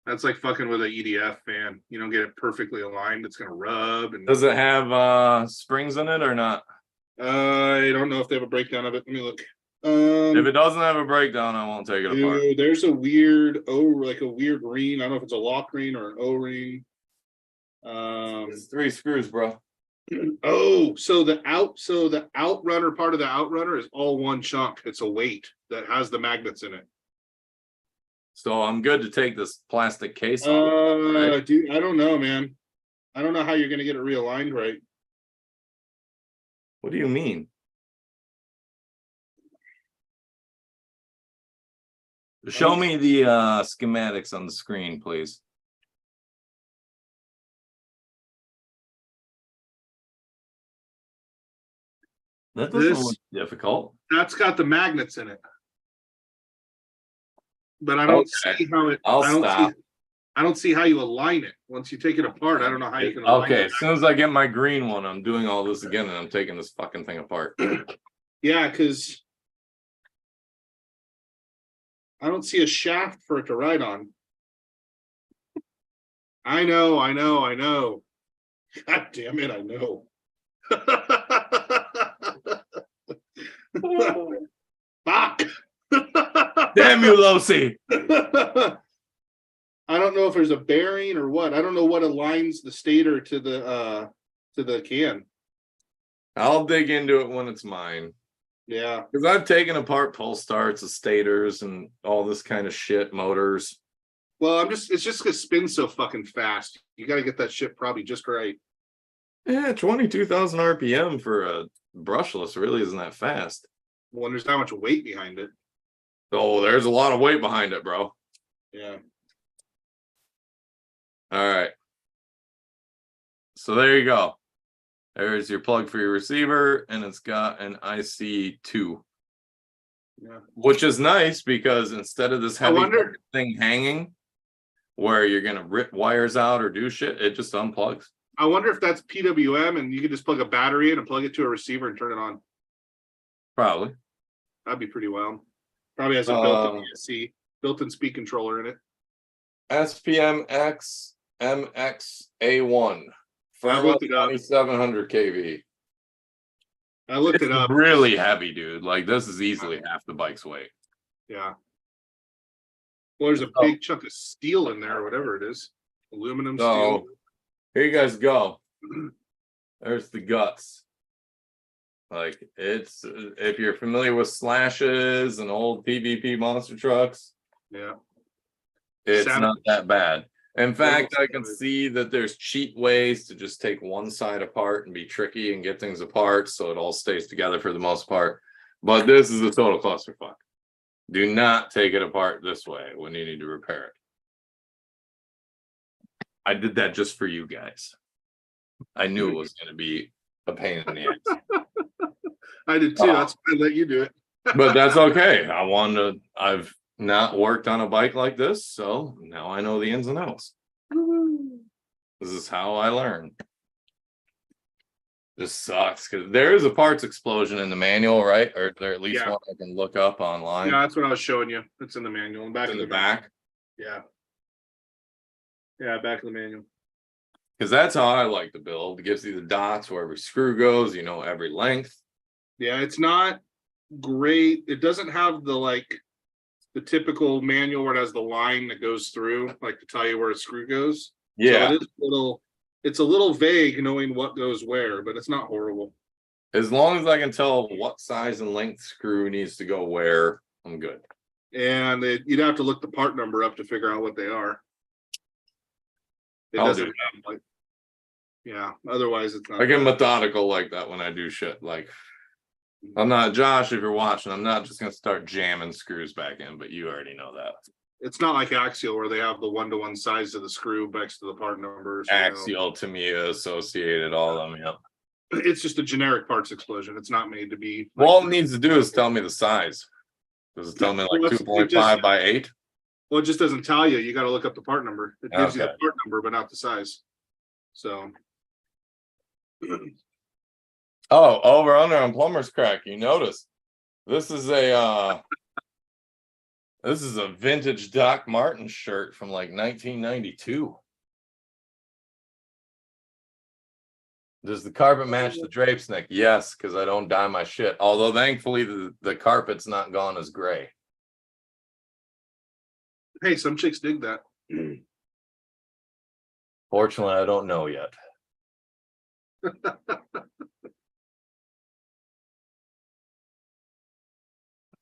That's like fucking with an EDF fan. You don't get it perfectly aligned, it's gonna rub. And does it have springs in it or not? I don't know if they have a breakdown of it. Let me look. If it doesn't have a breakdown, I won't take it apart. There's a weird like a weird ring. I don't know if it's a lock ring or an O-ring. It's 3 screws, bro. Oh, so the outrunner part of the outrunner is all one chunk. It's a weight that has the magnets in it. So I'm good to take this plastic case off. Right? Dude, I don't know, man. I don't know how you're gonna get it realigned right. What do you mean? Show me the schematics on the screen, please. That doesn't look difficult. That's got the magnets in it. But I don't see how it. I don't see how you align it. Once you take it apart, I don't know how you can align it. As soon as I get my green one, I'm doing all this again and I'm taking this fucking thing apart. Yeah, because I don't see a shaft for it to ride on. I know. God damn it, I know. Fuck. Damn you, Losi. I don't know if there's a bearing or what. I don't know what aligns the stator to the can. I'll dig into it when it's mine. Yeah. Because I've taken apart pull starts, the stators, and all this kind of shit, motors. Well, it's just gonna spin so fucking fast. You gotta get that shit probably just right. Yeah, 22,000 RPM for a brushless really isn't that fast. Well, there's not much weight behind it. Oh, there's a lot of weight behind it, bro. Yeah. All right. So there you go. There's your plug for your receiver, and it's got an IC2. Yeah. Which is nice because instead of this heavy thing hanging where you're gonna rip wires out or do shit, it just unplugs. I wonder if that's PWM and you can just plug a battery in and plug it to a receiver and turn it on. Probably. That'd be pretty wild. Probably has a built-in ESC, built-in speed controller in it. SPMX MX-A1. I looked it up. 2700 kV. I looked it up. Really heavy, dude. Like this is easily half the bike's weight. Yeah. Well, there's a big chunk of steel in there, or whatever it is. Aluminum steel. Here you guys go. There's the guts. Like it's, if you're familiar with slashes and old PvP monster trucks, yeah, it's not that bad. In fact, I can see that there's cheap ways to just take one side apart and be tricky and get things apart so it all stays together for the most part. But this is a total clusterfuck. Do not take it apart this way when you need to repair it. I did that just for you guys. I knew it was going to be a pain in the ass. I did too. That's why I let you do it. But that's okay. I've not worked on a bike like this, so now I know the ins and outs. This is how I learn. This sucks because there is a parts explosion in the manual, right? Or there at least one I can look up online. Yeah, that's what I was showing you. It's in the manual. In the back. Yeah. Yeah, back of the manual. Because that's how I like to build. It gives you the dots where every screw goes, you know, every length. Yeah, it's not great. It doesn't have the typical manual where it has the line that goes through, like to tell you where a screw goes. Yeah. So it's a little vague knowing what goes where, but it's not horrible. As long as I can tell what size and length screw needs to go where, I'm good. And you'd have to look the part number up to figure out what they are. I'll do that. Yeah, otherwise it's not. I get methodical like that when I do shit. Like, I'm not, Josh, if you're watching, I'm not just going to start jamming screws back in, but you already know that. It's not like Axial where they have the one-to-one size of the screw next to the part numbers. Axial, Tamiya, Associated, all of them, yeah. It's just a generic parts explosion. It's not made to be. All it needs to do is tell me the size. Does it tell me like 2.5 by 8? Well, it just doesn't tell you. You got to look up the part number. It gives you the part number, but not the size. So. Oh, over under on Plumber's Crack. You notice this is a vintage Doc Martin shirt from like 1992. Does the carpet match the drapes, Nick? Yes, because I don't dye my shit. Although thankfully the carpet's not gone as gray. Hey, some chicks dig that. Fortunately, I don't know yet.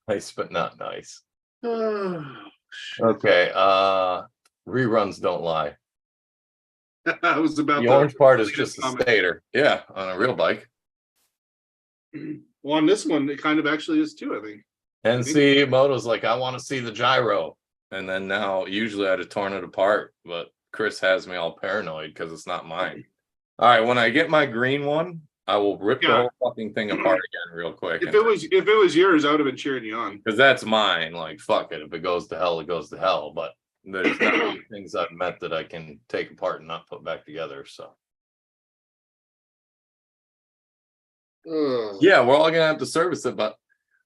Nice, but not nice. Okay. Reruns don't lie. I was about the orange part is just a stator. Yeah, on a real bike. Well, on this one, it kind of actually is too, I think. And see, Moto's like, I want to see the gyro. And then now, usually I'd have torn it apart, but Chris has me all paranoid because it's not mine. All right, when I get my green one, I will rip the whole fucking thing apart again real quick. If it was yours, I would have been cheering you on. Because that's mine. Like, fuck it. If it goes to hell, it goes to hell. But there's not many things I've met that I can take apart and not put back together. So yeah, we're all gonna have to service it. But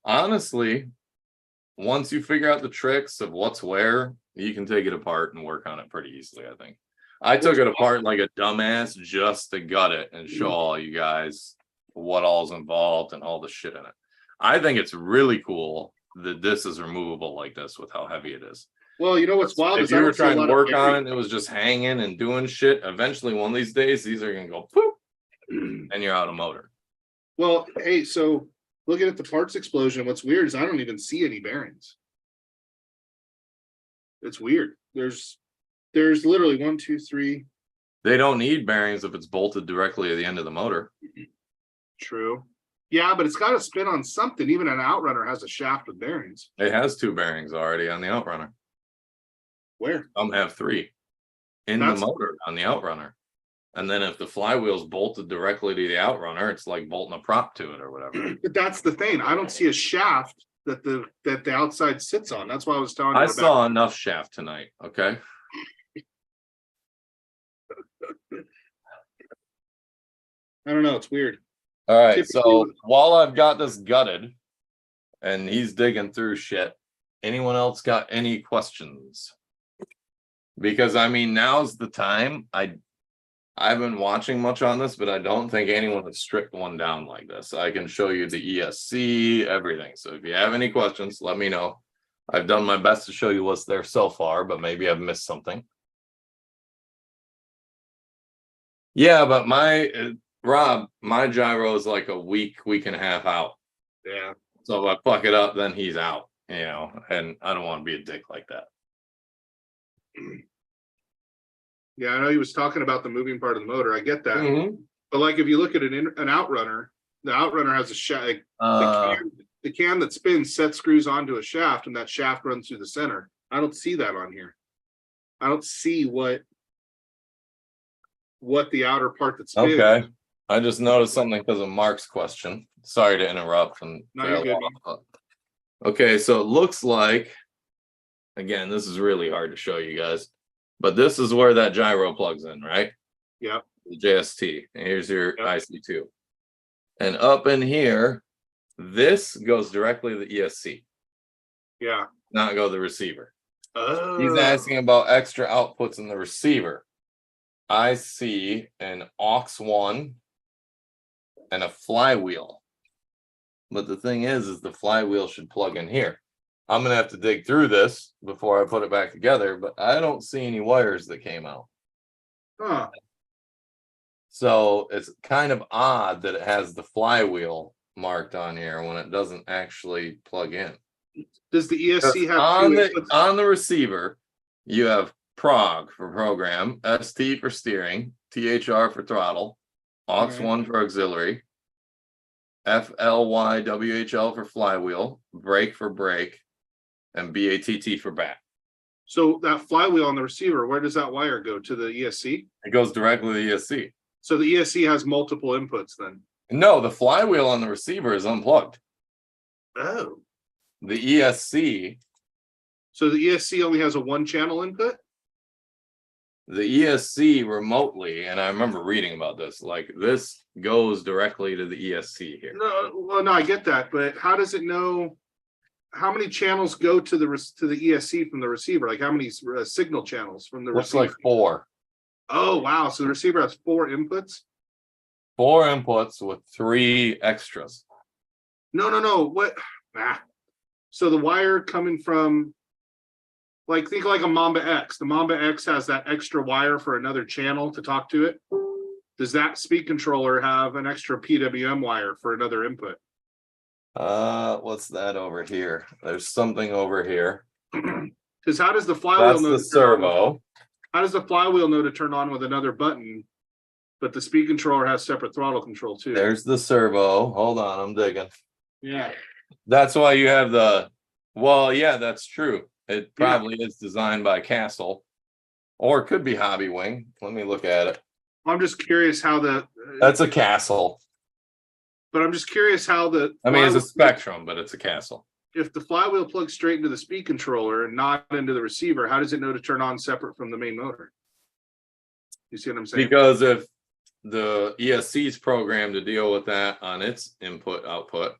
honestly, once you figure out the tricks of what's where, you can take it apart and work on it pretty easily, I think. I took it apart like a dumbass just to gut it and show all you guys what all's involved and all the shit in it. I think it's really cool that this is removable like this with how heavy it is. Well, you know what's wild? If you were trying to work on it and it was just hanging and doing shit, eventually one of these days, these are going to go poop and you're out of motor. Well, hey, so looking at the parts explosion, what's weird is I don't even see any bearings. It's weird. There's literally 1, 2, 3. They don't need bearings if it's bolted directly at the end of the motor. True. Yeah, but it's got to spin on something. Even an outrunner has a shaft with bearings. It has 2 bearings already on the outrunner. Where? Some have 3 in the motor on the outrunner. And then if the flywheel's bolted directly to the outrunner, it's like bolting a prop to it or whatever. But that's the thing. I don't see a shaft that the outside sits on. That's why I was telling you. I saw enough shaft tonight. Okay. I don't know. It's weird. All right. So while I've got this gutted and he's digging through shit, anyone else got any questions? Because I mean, now's the time. I've been watching much on this, but I don't think anyone has stripped one down like this. I can show you the ESC, everything. So if you have any questions, let me know. I've done my best to show you what's there so far, but maybe I've missed something. Yeah, but Rob, my gyro is like a week and a half out. Yeah. So if I fuck it up, then he's out, and I don't want to be a dick like that. Yeah, I know he was talking about the moving part of the motor. I get that. Mm-hmm. But like if you look at an outrunner, the outrunner has a shaft. The can that spins set screws onto a shaft, and that shaft runs through the center. I don't see that on here. I don't see what the outer part that spins. Okay. I just noticed something because of Mark's question. Sorry to interrupt. No, you're good. Okay, so it looks like, again, this is really hard to show you guys, but this is where that gyro plugs in, right? Yep. The JST. And here's your IC2. And up in here, this goes directly to the ESC. Yeah. Not go to the receiver. Oh. He's asking about extra outputs in the receiver. I see an aux1 and a flywheel. But the thing is the flywheel should plug in here. I'm going to have to dig through this before I put it back together, but I don't see any wires that came out. Huh. So it's kind of odd that it has the flywheel marked on here when it doesn't actually plug in. Does the ESC have on the receiver, you have PROG for program, ST for steering, THR for throttle, aux1 for auxiliary, FLY WHL for flywheel, brake for brake, and BATT for bat. So that flywheel on the receiver, where does that wire go? To the ESC? It goes directly to the ESC. So the ESC has multiple inputs then? No, the flywheel on the receiver is unplugged. Oh. The ESC. So the ESC only has a 1-channel input? The ESC remotely, and I remember reading about this, like this goes directly to the ESC here. No, I get that, but how does it know how many channels go to the ESC from the receiver? Like how many signal channels from the receiver? Looks like 4. Oh, wow. So the receiver has 4 inputs? 4 inputs with 3 extras. No. What? So the wire coming from, like, think like a Mamba X. The Mamba X has that extra wire for another channel to talk to it. Does that speed controller have an extra PWM wire for another input? What's that over here? There's something over here. Because how does the flywheel That's know the servo. How does the flywheel know to turn on with another button, but the speed controller has separate throttle control too? There's the servo. Hold on, I'm digging. Yeah. That's why you have well, yeah, that's true. It probably is designed by Castle, or it could be Hobby Wing. Let me look at it. I'm just curious how That's a Castle. but I'm just curious how I mean, it's a Spectrum, but it's a Castle. if the flywheel plugs straight into the speed controller and not into the receiver, how does it know to turn on separate from the main motor? You see what I'm saying? Because if the ESC is programmed to deal with that on its input output,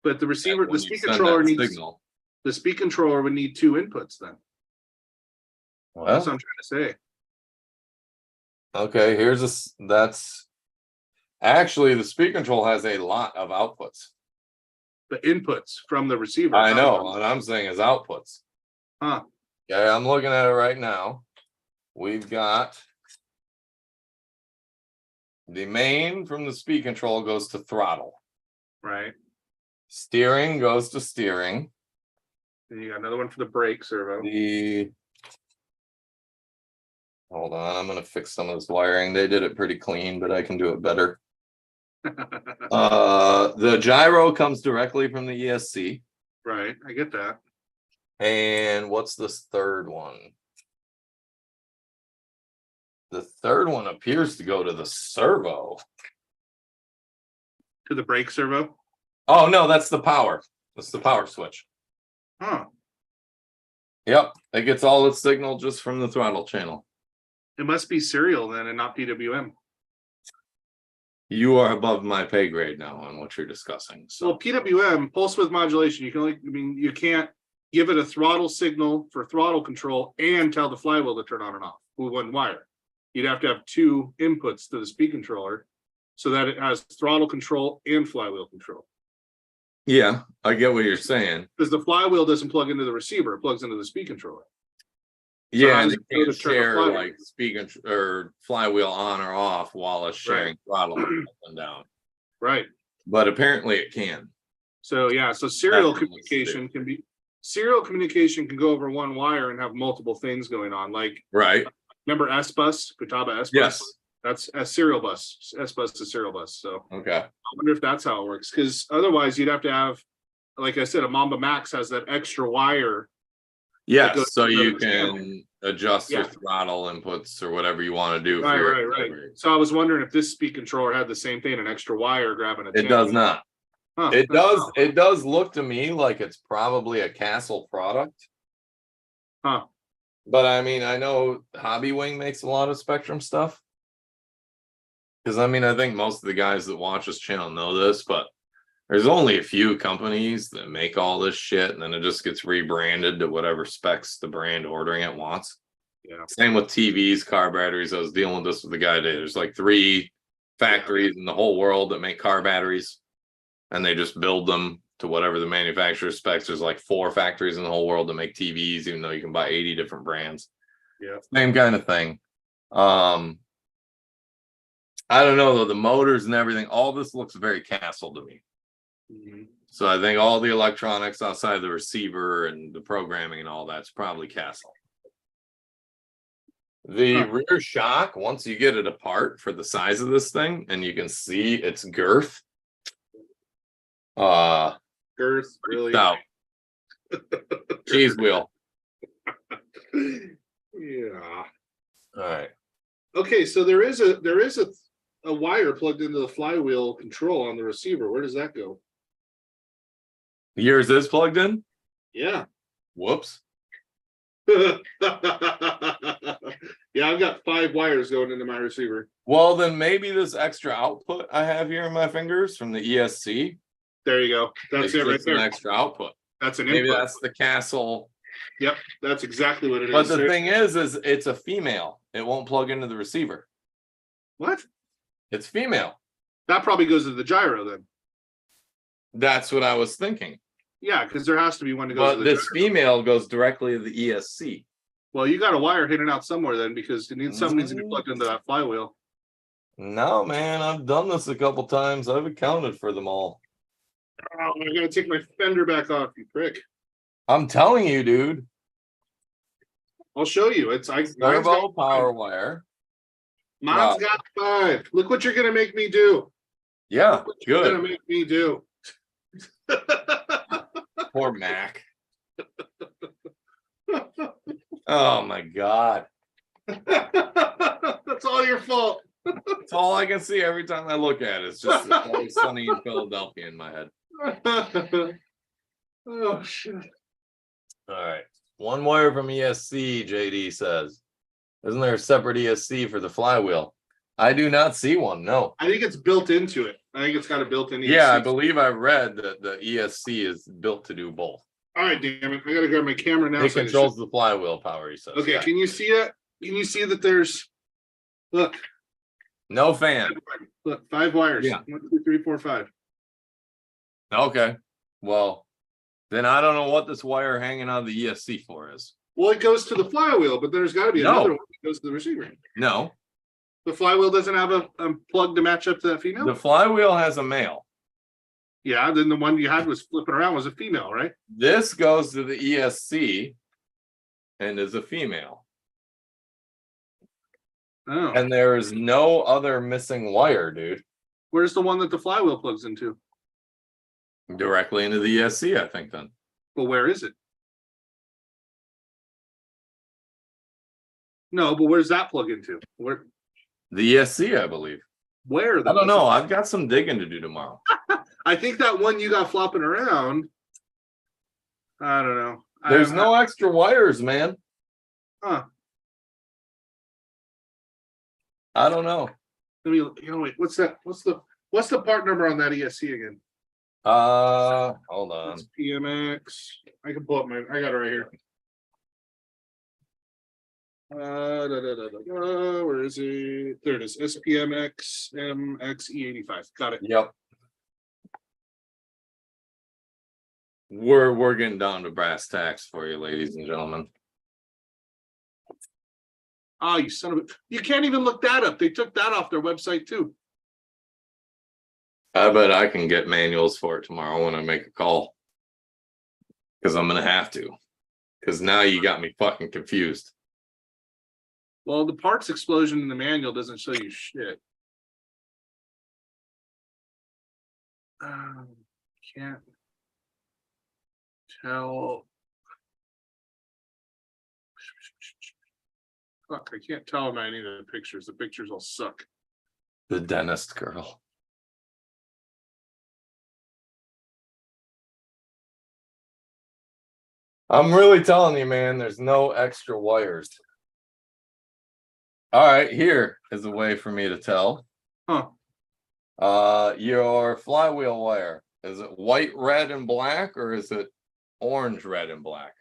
But the receiver, when the you speed send controller that needs signal. the speed controller would need two inputs then. That's Well, what I'm trying to say. okay, that's actually the speed control has a lot of outputs. The inputs from the receiver. I know, what I'm saying is outputs. Huh. Okay, I'm looking at it right now. We've got the main from the speed control goes to throttle. Right. Steering goes to steering. Then you got another one for the brake servo. Hold on, I'm gonna fix some of this wiring. They did it pretty clean, but I can do it better. The gyro comes directly from the ESC. Right, I get that. And what's this third one? The third one appears to go to the servo. To the brake servo? Oh no, that's the power. That's the power switch. Huh. Yep, it gets all its signal just from the throttle channel. It must be serial then and not PWM. You are above my pay grade now on what you're discussing. So Well, PWM, pulse width modulation, you can't give it a throttle signal for throttle control and tell the flywheel to turn on and off with one wire. You'd have to have two inputs to the speed controller so that it has throttle control and flywheel control. yeah, I get what you're saying. Because the flywheel doesn't plug into the receiver, it plugs into the speed controller. Yeah, how and does they it know can't to turn the share flywheel? like speed or flywheel on or off while it's sharing throttle up and down. Right. But apparently it can. So yeah, so serial That's what communication can go over one wire and have multiple things going on. Like Right. remember S bus, Futaba S bus? Yes. That's a serial bus. S bus to serial bus. So Okay. I wonder if that's how it works. Because otherwise you'd have to have, like I said, a Mamba Max has that extra wire. Yes, so to you the channel. can adjust your throttle inputs or whatever you want to do. Right. So I was wondering if this speed controller had the same thing, an extra wire grabbing a It channel. does not. Huh. It does look to me like it's probably a Castle product. Huh. But I mean, I know Hobby Wing makes a lot of Spectrum stuff. Because I mean, I think most of the guys that watch this channel know this, but there's only a few companies that make all this shit, and then it just gets rebranded to whatever specs the brand ordering it wants. Yeah. Same with TVs, car batteries. I was dealing with this with the guy today. There's like 3 factories in the whole world that make car batteries, and they just build them to whatever the manufacturer specs. There's like 4 factories in the whole world that make TVs, even though you can buy 80 different brands. Yeah. Same kind of thing. I don't know though, the motors and everything, all this looks very Castle to me. Mm-hmm. So I think all the electronics outside the receiver and the programming and all that's probably Castle. The rear shock, once you get it apart for the size of this thing and you can see its girth. Girth, really? Stout. Cheese wheel. Yeah. All right. Okay, so there is a wire plugged into the flywheel control on the receiver. Where does that go? Yours is plugged in? Yeah. Whoops. Yeah, I've got 5 wires going into my receiver. Well, then maybe this extra output I have here in my fingers from the ESC. There you go. That's it right there. An extra output. That's an Maybe input. that's the Castle. Yep, that's exactly what it is. But the thing is it's a female. It won't plug into the receiver. What? It's female. That probably goes to the gyro then. That's what I was thinking. Yeah, because there has to be one that goes to But the this gyro. female goes directly to the ESC. Well, you got a wire hidden out somewhere then, because something needs to be plugged into that flywheel. No, man, I've done this a couple times. I've accounted for them all. Oh, I gotta take my fender back off, you prick. I'm telling you, dude. I'll show you. Servo power wire. Mine's got 5. Look what you're gonna make me do. Yeah, You're good. gonna make me do. Poor Mac. Oh my God. That's all your fault. That's all I can see every time I look at it. It's just Always Sunny in Philadelphia in my head. Oh shit. All right. One wire from ESC, JD says. Isn't there a separate ESC for the flywheel? I do not see one, no. I think it's built into it. I think it's got a built-in ESC. Yeah, I believe I read that the ESC is built to do both. All right, damn it. I gotta grab my camera now. It controls the flywheel power, he says. Okay, Yeah. can you see it? Can you see that there's look, No fan. look, 5 wires. Yeah. 1, 2, 3, 4, 5. Okay. Well, then I don't know what this wire hanging on the ESC for is. Well, it goes to the flywheel, but there's got to be another one that goes to the receiver. No. The flywheel doesn't have a plug to match up to that female? The flywheel has a male. Yeah, then the one you had was flipping around was a female, right? This goes to the ESC and is a female. Oh. And there is no other missing wire, dude. Where's the one that the flywheel plugs into? Directly into the ESC, I think, then. Well, where is it? No, but where's that plug into? Where? The ESC, I believe. Where? I don't know. I've got some digging to do tomorrow. I think that one you got flopping around. I don't know. There's no extra wires, man. Huh. I don't know. Let me. Wait. What's that? What's the part number on that ESC again? Hold on. It's PMX. I can pull up my. I got it right here. Where is it? There it is. SPMX MXE85. Got it. Yep. We're getting down to brass tacks for you, ladies and gentlemen. Oh, you son of a! You can't even look that up. They took that off their website too. I bet I can get manuals for it tomorrow when I make a call. Because I'm gonna have to. Because now you got me fucking confused. Well, the parts explosion in the manual doesn't show you shit. Can't tell. Fuck, I can't tell by any of the pictures. The pictures all suck. The dentist girl. I'm really telling you, man, there's no extra wires. All right, here is a way for me to tell. Huh. Your flywheel wire, is it white, red, and black, or is it orange, red, and black?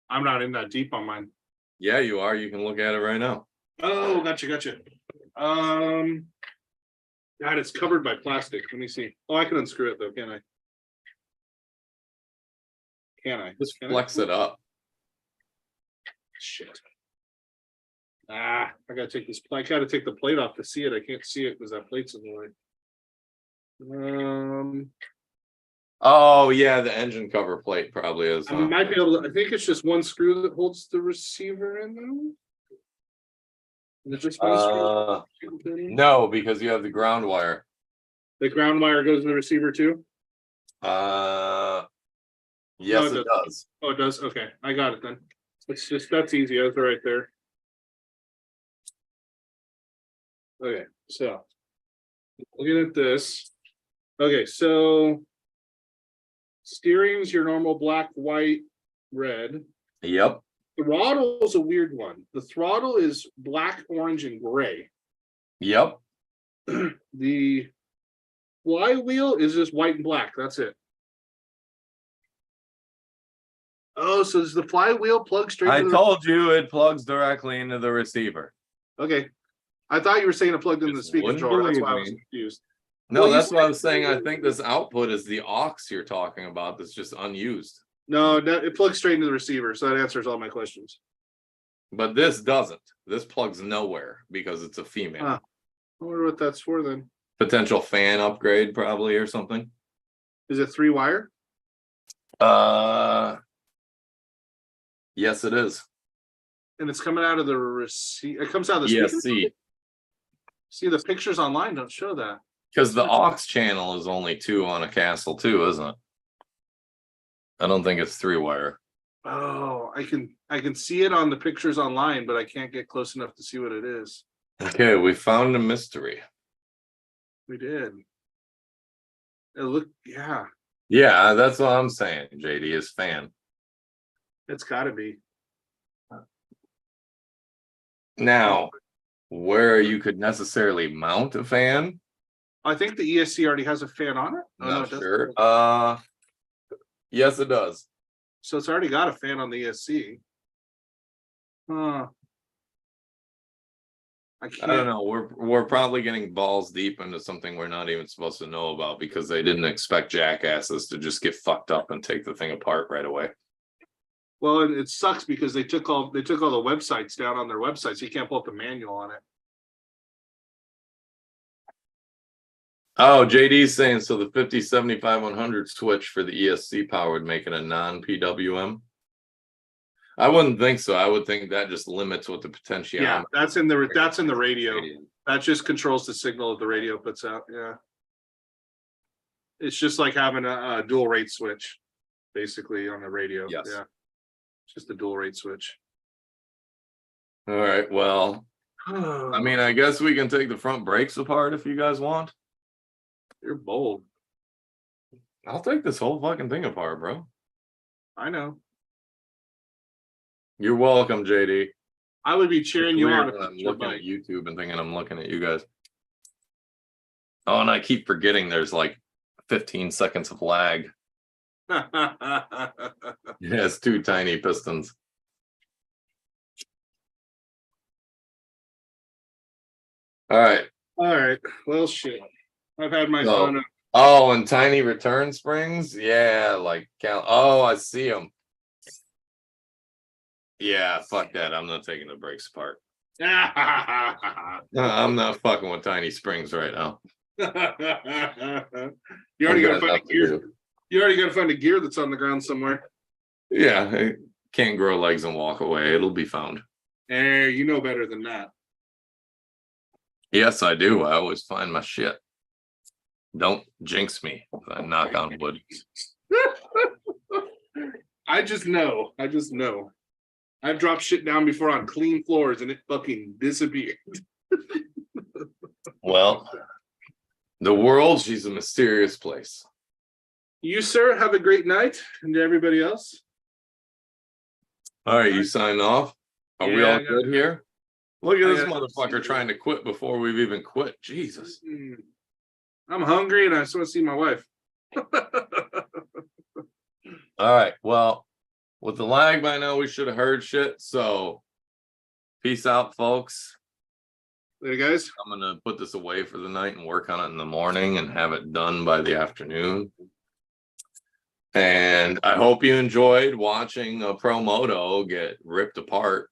I'm not in that deep on mine. Yeah, you are. You can look at it right now. Oh, gotcha. God, it's covered by plastic. Let me see. Oh, I can unscrew it though, can I? Just flex it up. Shit. I gotta take this. I gotta take the plate off to see it. I can't see it because that plate's in the way. Oh yeah, the engine cover plate probably is. I might be able to. I think it's just one screw that holds the receiver in there. Is it just one screw? No, because you have the ground wire. The ground wire goes to the receiver too? Yes, it does. Oh, it does. Okay, I got it then. It's just that's easy. That's right there. Okay, so looking at this. Okay, so steering's your normal black, white, red. Yep. Throttle is a weird one. The throttle is black, orange, and gray. Yep. The flywheel is just white and black. That's it. Oh, so does the flywheel plug straight? I told you it plugs directly into the receiver. Okay. I thought you were saying it plugged into the speed controller. That's why I was confused. No, that's what I was saying. I think this output is the aux you're talking about that's just unused. No, it plugs straight into the receiver, so that answers all my questions. But this doesn't. This plugs nowhere because it's a female. I wonder what that's for then. Potential fan upgrade probably or something. Is it 3-wire? Yes, it is. And it's coming out of the receiver. It comes out of the ESC. See, the pictures online don't show that. Because the aux channel is only 2 on a Castle too, isn't it? I don't think it's 3-wire. Oh, I can see it on the pictures online, but I can't get close enough to see what it is. Okay, we found a mystery. We did. It looked, yeah, Yeah, that's what I'm saying. JD is fan. it's got to be. Now, where you could necessarily mount a fan, I think the ESC already has a fan on it. Oh, no, not it doesn't. sure. Yes, it does. So it's already got a fan on the ESC. Huh. I I can't. don't know. We're probably getting balls deep into something we're not even supposed to know about because they didn't expect jackasses to just get fucked up and take the thing apart right away. Well, and it sucks because they took all the websites down on their website, so you can't pull up the manual on it. Oh, JD's saying so the 50, 75, 100 switch for the ESC power would make it a non-PWM. I wouldn't think so. I would think that just limits what the potential. Yeah, that's in the radio. That just controls the signal that the radio puts out. Yeah, it's just like having a dual rate switch, basically on the radio. Yes. Yeah, just a dual rate switch. All right. Well, I mean, I guess we can take the front brakes apart if you guys want. You're bold. I'll take this whole fucking thing apart, bro. I know. You're welcome, JD. I would be cheering you on. I'm looking at YouTube and thinking I'm looking at you guys. Oh, and I keep forgetting there's like 15 seconds of lag. It has 2 tiny pistons. All right. All right. Well, shit. I've had my fun. Oh, and tiny return springs? Yeah, like oh, I see them. Yeah, fuck that. I'm not taking the brakes apart. I'm not fucking with tiny springs right now. You already got to find a gear. You already got to find a gear that's on the ground somewhere. Yeah, I can't grow legs and walk away. It'll be found. Hey, you know better than that. Yes, I do. I always find my shit. Don't jinx me. I knock on wood. I just know. I've dropped shit down before on clean floors and it fucking disappeared. Well, the world, she's a mysterious place. You, sir, have a great night. And to everybody else. All right, you sign off. Are we all good here? Look at this motherfucker trying to quit before we've even quit. Jesus. I'm hungry and I just want to see my wife. All right. Well, with the lag by now, we should have heard shit. So peace out, folks. Later, guys. I'm going to put this away for the night and work on it in the morning and have it done by the afternoon. And I hope you enjoyed watching a Promoto get ripped apart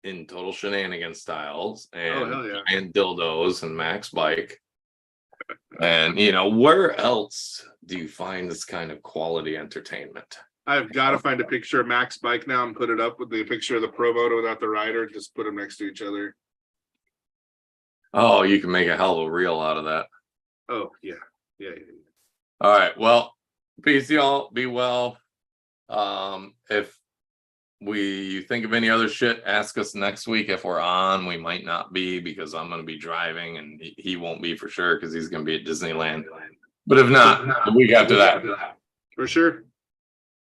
in total shenanigans styles and dildos and Max Bike. And, you know, where else do you find this kind of quality entertainment? I've got to find a picture of Max Bike now and put it up with the picture of the Promoto without the rider. Just put them next to each other. Oh, you can make a hell of a reel out of that. Oh, yeah. All right. Well, peace, y'all. Be well. If you think of any other shit, ask us next week if we're on. We might not be because I'm going to be driving and he won't be for sure because he's going to be at Disneyland. But if not, the week after that. For sure.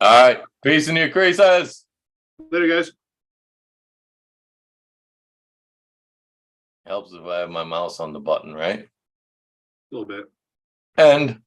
All right. Peace in your creases. Later, guys. Helps if I have my mouse on the button, right? A little bit. And